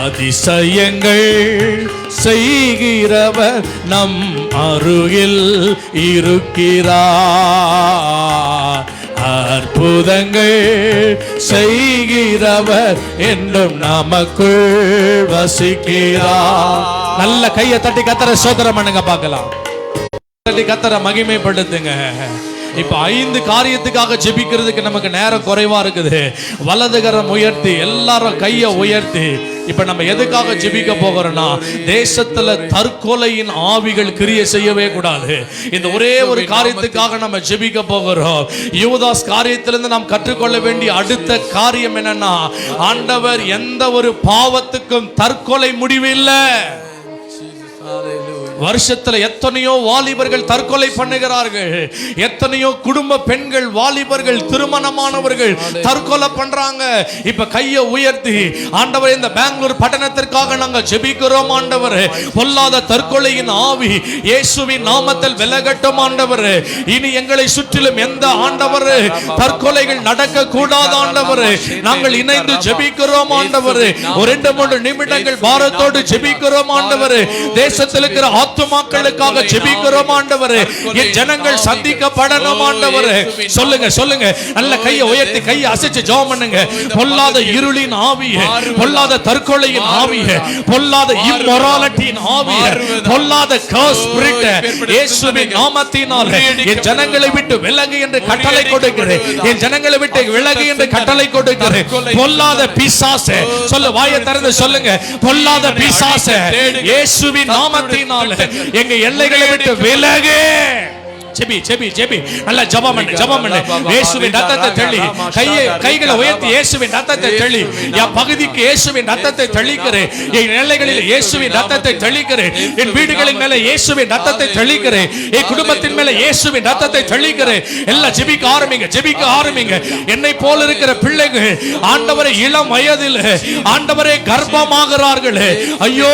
அதிசயங்கள் செய்கிறவர் நம் அருகில் இருக்கிறார். அற்புதங்கள் செய்கிறவர் என்றும் நமக்குள் வசிக்கிறார். நல்ல கையை தட்டி கத்தரை சோதரம் பண்ணுங்க பார்க்கலாம். தட்டி கத்தரை மகிமைப்படுத்துங்க. இப்ப 5 காரியத்துக்காக ஜெபிக்கிறதுக்கு நமக்கு நேரம் குறைவா இருக்குது. வலதுகரம் உயர்த்தி எல்லாரும் கையை உயர்த்தி இப்ப நம்ம எதுக்காக ஜெபிக்க போகிறோம்னா, தேசத்துல தற்கொலையின் ஆவிகள் கிரியை செய்யவே கூடாது. இந்த ஒரே ஒரு காரியத்துக்காக நம்ம ஜெபிக்க போகிறோம். யூதாஸ் காரியத்திலிருந்து நாம் கற்றுக்கொள்ள வேண்டிய அடுத்த காரியம் என்னன்னா, ஆண்டவர் எந்த ஒரு பாவத்துக்கும் தற்கொலை முடிவு இல்லை. வருஷத்துல எத்தனையோ வாலிபர்கள் தற்கொலை பண்ணுகிறார்கள். எத்தனையோ குடும்ப பெண்கள், வாலிபர்கள், திருமணமானவர்கள் தற்கொலை பண்றாங்க. இப்ப கையை உயர்த்தி, ஆண்டவர் இந்த பெங்களூர் பட்டணத்திற்காக நாங்கள் ஜெபிக்கிறோம். ஆண்டவர் பொல்லாத தற்கொலையின் ஆவி இயேசுவின் நாமத்தில் விலகட்டும். ஆண்டவர் இனி எங்களை சுற்றிலும் எந்த ஆண்டவர் தற்கொலைகள் நடக்க கூடாது. ஆண்டவர் நாங்கள் இணைந்து ஜெபிக்கிறோம். ஆண்டவர் ஒரு 2-3 நிமிடங்கள் பாரத்தோடு ஜெபிக்கிறோம். ஆண்டவர் தேசத்தில் இருக்கிற ஆத்துமாக்களுக்காக ஜெபிக்கிறோம். ஆண்டவரே என் ஜனங்கள் சந்திக்கப்படணும். ஆண்டவரே சொல்லுங்க சொல்லுங்க, நல்ல கையை உயர்த்தி கையை அசைச்சு ஜெபம் பண்ணுங்க. பொல்லாத இருளின் ஆவியே, பொல்லாத தற்கொலையின் ஆவியே, பொல்லாத இம்மொராலிட்டியின் ஆவியே, பொல்லாத கர்ஸ் ஸ்பிரிட் இயேசுவின் நாமத்தினாலே என் ஜனங்களை விட்டு விலகு என்று கட்டளை கொடுக்கிறேன். என் ஜனங்களை விட்டு விலகு என்று கட்டளை கொடுக்கிறேன். பொல்லாத பிசாசே, சொல்ல வாயை திறந்து சொல்லுங்க, பொல்லாத பிசாசே இயேசுவின் நாமத்தினாலே எங்க எல்லைகளை விட்டு விலகு. ஜெபி ஜெபி ஜெபி, நல்ல ஜெபம் பண்ணு ஜெபம் பண்ணு. இயேசுவின் ரத்தத்தை தெளி. கைகளை உயர்த்தி இயேசுவின் ரத்தத்தை தெளி. என் பகுதிக்கு இயேசுவின் ரத்தத்தை தெளிக்கிறேன். என் எல்லைகளில் இயேசுவின் ரத்தத்தை தெளிக்கிறேன். என் வீடுகளின் மேல இயேசுவின் ரத்தத்தை தெளிக்கிறேன். என் குடும்பத்தின் மேல இயேசுவின் ரத்தத்தை தெளிக்கிறேன். எல்லாம் ஜெபிக்க ஆரம்பிங்க, ஜெபிக்க ஆரம்பிங்க. என்னை போல இருக்கிற பிள்ளைகள் ஆண்டவரே இளம் வயதில் ஆண்டவரே கர்ப்பமாகிறார்களே, ஐயோ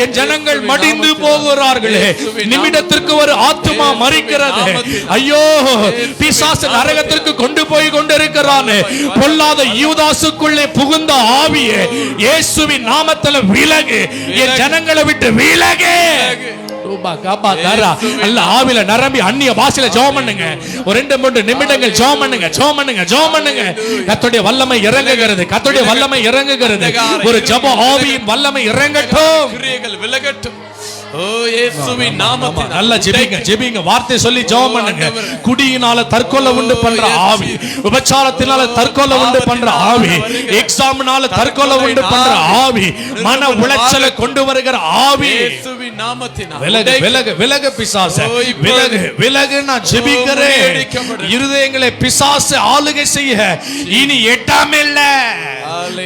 என் ஜனங்கள் மடிந்து போகிறார்களே, நிமிடத்திற்கு ஒரு ஆத்துமா மறி ஐயோ பிசாசு நரகத்திற்கு கொண்டு போய் கொண்டிருக்கிறான். பொல்லாத யூதாசுக்குள்ளே புகுந்த ஆவியே இயேசுவின் நாமத்தில் விலகு. என் ஜனங்களை விட்டு விலகு. ஆவில நிரம்பி அந்நிய பாஷையில ஜெபம் பண்ணுங்க. ஒரு 2-3 நிமிடங்கள் ஜெபம் பண்ணுங்க, ஜெபம் பண்ணுங்க, ஜெபம் பண்ணுங்க. கர்த்தருடைய வல்லமை இறங்குகிறது, கர்த்தருடைய வல்லமை இறங்குகிறது. ஒரு ஜெப ஆவியின் வல்லமை இறங்கட்டும், கிரியைகள் விலகட்டும். ஓ இயேசுவின் நாமத்தில் நல்ல ஜெபிங்க, ஜெபிங்க, வார்த்தை சொல்லி ஜெபம் பண்ணுங்க. குடியினால தற்கொலை உண்டு பண்ற ஆவி, விபச்சாரத்தினால தற்கொலை உண்டு பண்ற ஆவி, எக்ஸாம்னால தற்கொலை உண்டு பண்ற ஆவி, மன உளைச்சலை கொண்டு வருகிற ஆவி இயேசுவின் நாமத்தினால் விலகு விலகு விலகு. பிசாசு விலகு விலகு. நான் ஜெபிக்கிறேன். இருதயங்களை பிசாசு ஆளுகை செய்ய இனி இடமில்ல.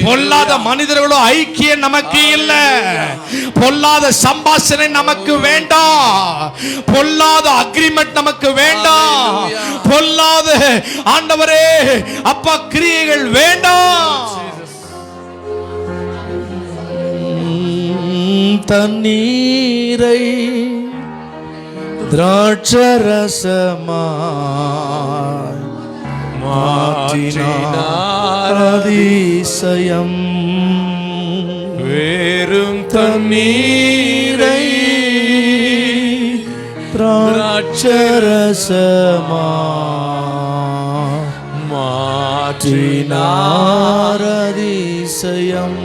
பொல்லாத மனிதர்களோ ஐக்கியம் நமக்கு இல்ல. பொல்லாத சம்பாஷணை நமக்கு வேண்டாம். பொல்லாத அக்ரிமெண்ட் நமக்கு வேண்டாம். பொல்லாத ஆண்டவரே அப்பா கிரியைகள் வேண்டாம். தண்ணீரை திராட்சரசமாய் மாற்றினார் அதிசயம். வேறும் தண்ணீரை திராட்சரசமாய் மாற்றினார் அதிசயம்.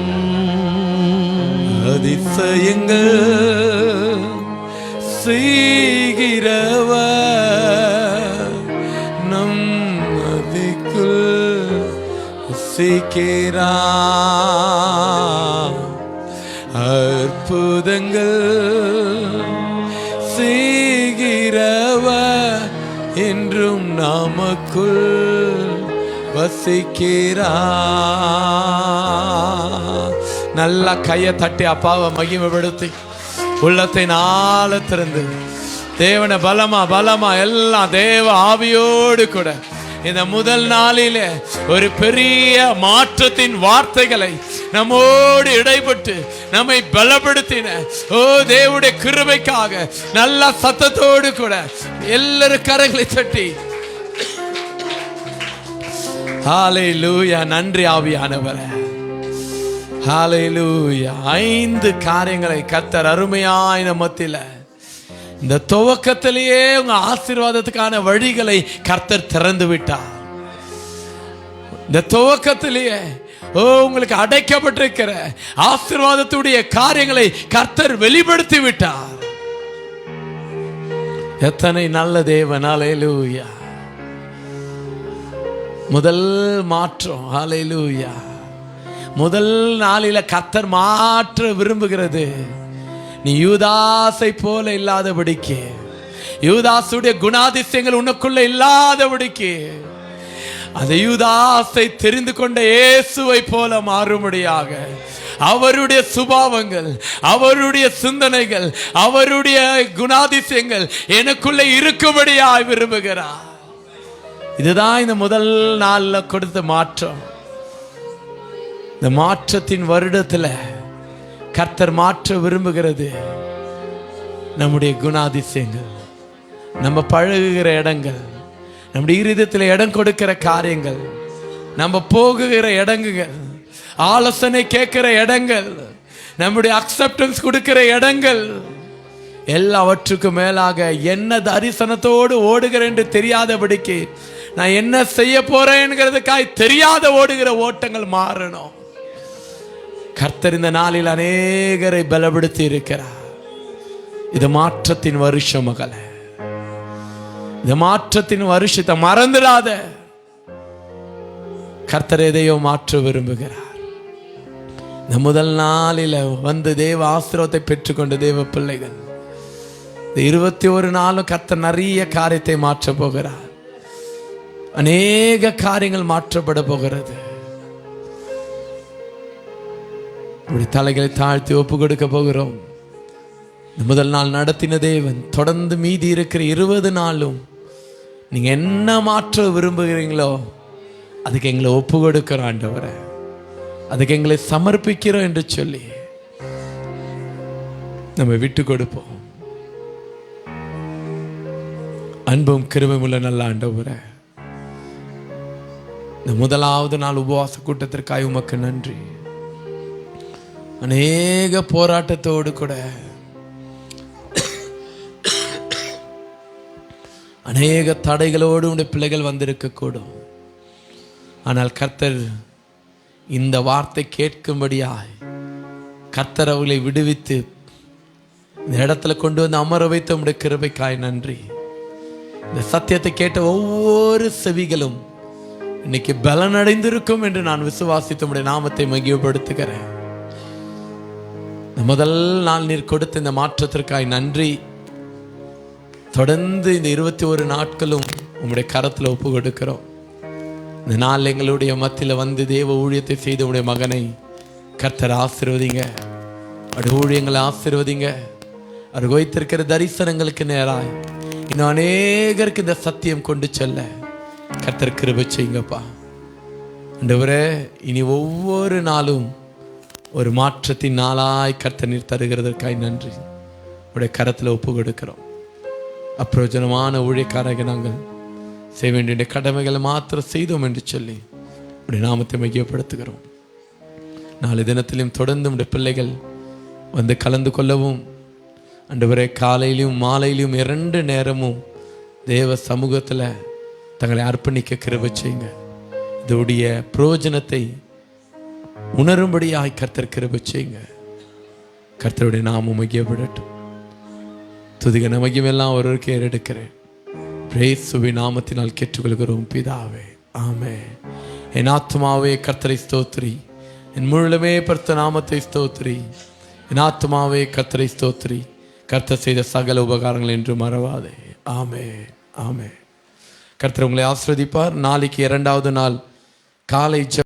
அதிசயங்கள் செய்கிறவர் நம் அதிக்குள் வசிக்கிறார். அற்புதங்கள் செய்கிறவர் என்றும் நமக்குள் வசிக்கிறார். நல்லா கையை தட்டி அப்பாவை மகிமைப்படுத்தி உள்ளத்தை ஆழத்திலிருந்து தேவனை பலமா பலமா எல்லாம் தேவ ஆவியோடு கூட இந்த முதல் நாளிலே ஒரு பெரிய மாற்றத்தின் வார்த்தைகளை நம்மோடு இடைப்பட்டு நம்மை பலப்படுத்தின ஓ தேவனுடைய கிருபைக்காக நல்ல சத்தத்தோடு கூட எல்லாரும் கரங்களை தட்டி ஹல்லேலூயா. நன்றி ஆவியானவரே. ஹல்லேலூயா. 5 காரியங்களை கர்த்தர் அருமையாய் மத்தியில இந்த துவக்கத்திலேயே உங்க ஆசீர்வாதத்துக்கான வழிகளை கர்த்தர் திறந்து விட்டார். இந்த துவக்கத்திலேயே உங்களுக்கு அடைக்கப்பட்டிருக்கிற ஆசீர்வாதத்துடைய காரியங்களை கர்த்தர் வெளிப்படுத்தி விட்டார். எத்தனை நல்ல தேவன். ஹல்லேலூயா. முதல் மாற்றம். ஹல்லேலூயா. முதல் நாளில கர்த்தர் மாற்ற விரும்புகிறது நீ யூதாசை போல இல்லாதபடிக்கு, யூதாசுடைய குணாதிசயங்கள் உனக்குள்ள இல்லாதபடிக்கு, அந்த யூதாசை தெரிந்து கொண்ட இயேசுவை போல மாறும்படியாக அவருடைய சுபாவங்கள், அவருடைய சிந்தனைகள், அவருடைய குணாதிசயங்கள் எனக்குள்ள இருக்கும்படியாய் விரும்புகிறார். இதுதான் இந்த முதல் நாள்ல கொடுத்த மாற்றம். இந்த மாற்றத்தின் வருடத்துல கர்த்தர் மாற்ற விரும்புகிறது நம்முடைய குணாதிசயங்கள், நம்ம பழகுகிற இடங்கள், நம்முடைய இருதயத்தில் இடம் கொடுக்கிற காரியங்கள், நம்ம போகுகிற இடங்கள், ஆலோசனை கேட்கிற இடங்கள், நம்முடைய அக்செப்டன்ஸ் கொடுக்கிற இடங்கள், எல்லாவற்றுக்கும் மேலாக என்ன தரிசனத்தோடு ஓடுகிறேன் என்று தெரியாதபடிக்கு நான் என்ன செய்ய போறேன்ங்கிறதுக்காய் தெரியாத ஓடுகிற ஓட்டங்கள் மாறணும். கர்த்தர் இந்த நாளில் அநேகரை பலப்படுத்தி இருக்கிறார். இது மாற்றத்தின் வருஷம் மகளே. இந்த மாற்றத்தின் வருஷத்தை மறந்துடாத. கர்த்தர் எதையோ மாற்ற விரும்புகிறார். இந்த முதல் நாளில வந்து தேவ ஆசீர்வாதத்தை பெற்றுக்கொண்ட தேவ பிள்ளைகள், இந்த 21 நாளும் கர்த்தர் நிறைய காரியத்தை மாற்ற போகிறார். அநேக காரியங்கள் மாற்றப்பட போகிறது. தலைகளை தாழ்த்தி ஒப்பு கொடுக்க போகிறோம். முதல் நாள் நடத்தின தேவன் தொடர்ந்து மீதி இருக்கிற 20 நாளும் நீங்க என்ன மாற்ற விரும்புகிறீங்களோ அதுக்கு எங்களை ஒப்பு கொடுக்கிறோம் ஆண்டவரே, அதுக்கு எங்களை சமர்ப்பிக்கிறோம் என்று சொல்லி நம்ம விட்டு கொடுப்போம். அன்பும் கிருபையும் உள்ள நல்ல ஆண்டவரே, இந்த முதலாவது நாள் உபவாச கூட்டத்திற்காக உமக்கு நன்றி. அநேக போராட்டத்தோடு கூட, அநேக தடைகளோடு உடைய பிள்ளைகள் வந்திருக்க கூடும். ஆனால் கர்த்தர் இந்த வார்த்தை கேட்கும்படியாய் கர்த்தர் அவர்களை விடுவித்து இந்த இடத்துல கொண்டு வந்து அமர வைத்த உடைய கிருபைக்காய் நன்றி. இந்த சத்தியத்தை கேட்ட ஒவ்வொரு செவிகளும் இன்னைக்கு பலனடைந்திருக்கும் என்று நான் விசுவாசித்து உடைய நாமத்தை மகிமைப்படுத்துகிறேன். முதல் நாள் நீர் கொடுத்த இந்த மாற்றத்திற்காய் நன்றி. தொடர்ந்து இந்த 21 நாட்களும் உங்களுடைய கரத்தில் ஒப்பு கொடுக்கிறோம். இந்த நாள் எங்களுடைய மத்தியில் வந்து தேவ ஊழியத்தை செய்த உடைய மகனை கர்த்தர் ஆசீர்வதிங்க. அவருடைய ஊழியங்களை ஆசீர்வதிங்க. அவர் வைத்திருக்கிற தரிசனங்களுக்கு நேராய் இன்னும் அநேகருக்கு இந்த சத்தியம் கொண்டு செல்ல கர்த்தர் கிருபை செய்யுங்கப்பா. ஆண்டவரே, இனி ஒவ்வொரு நாளும் ஒரு மாற்றத்தின் நாளாய் கர்த்தர் நீர் தருகிறதற்காய் நன்றி. உடைய கரத்தில் ஒப்பு கொடுக்கிறோம். அப்பிரயோஜனமான ஊழியக்காரங்க நாங்கள் செய்ய வேண்டிய கடமைகளை மாத்திரம் செய்தோம் என்று சொல்லி உடைய நாமத்தை மையப்படுத்துகிறோம். நாளை தினத்திலும் தொடர்ந்து உடைய பிள்ளைகள் வந்து கலந்து கொள்ளவும், ஆண்டவரே காலையிலும் மாலையிலும் 2 நேரமும் தேவ சமூகத்தில் தங்களை அர்ப்பணிக்க கிருபை செய்யுங்க. இதோடைய பிரயோஜனத்தை உணரும்படியாய் கர்த்தர் கிருபை செய்யுங்க. கர்த்தருடைய நாமம் மகிமைப்படட்டும். துதிகன மகிமையெல்லாம் ஒருவருக்கு ஏறெடுக்கிறேன். இயேசுவின் நாமத்தினால் கேட்டுக்கொள்கிறோம் பிதாவே, ஆமென். என் ஆத்துமாவே கர்த்தரை ஸ்தோத்திரி, என் முழுமே பரிசுத்த நாமத்தை ஸ்தோத்திரி. என் ஆத்துமாவே கர்த்தரை ஸ்தோத்திரி, கர்த்தர் செய்த சகல உபகாரங்கள் என்று மறவாதே. ஆமென், ஆமென். கர்த்தர் உங்களை ஆசீர்வதிப்பார். நாளைக்கு 2வது நாள் காலை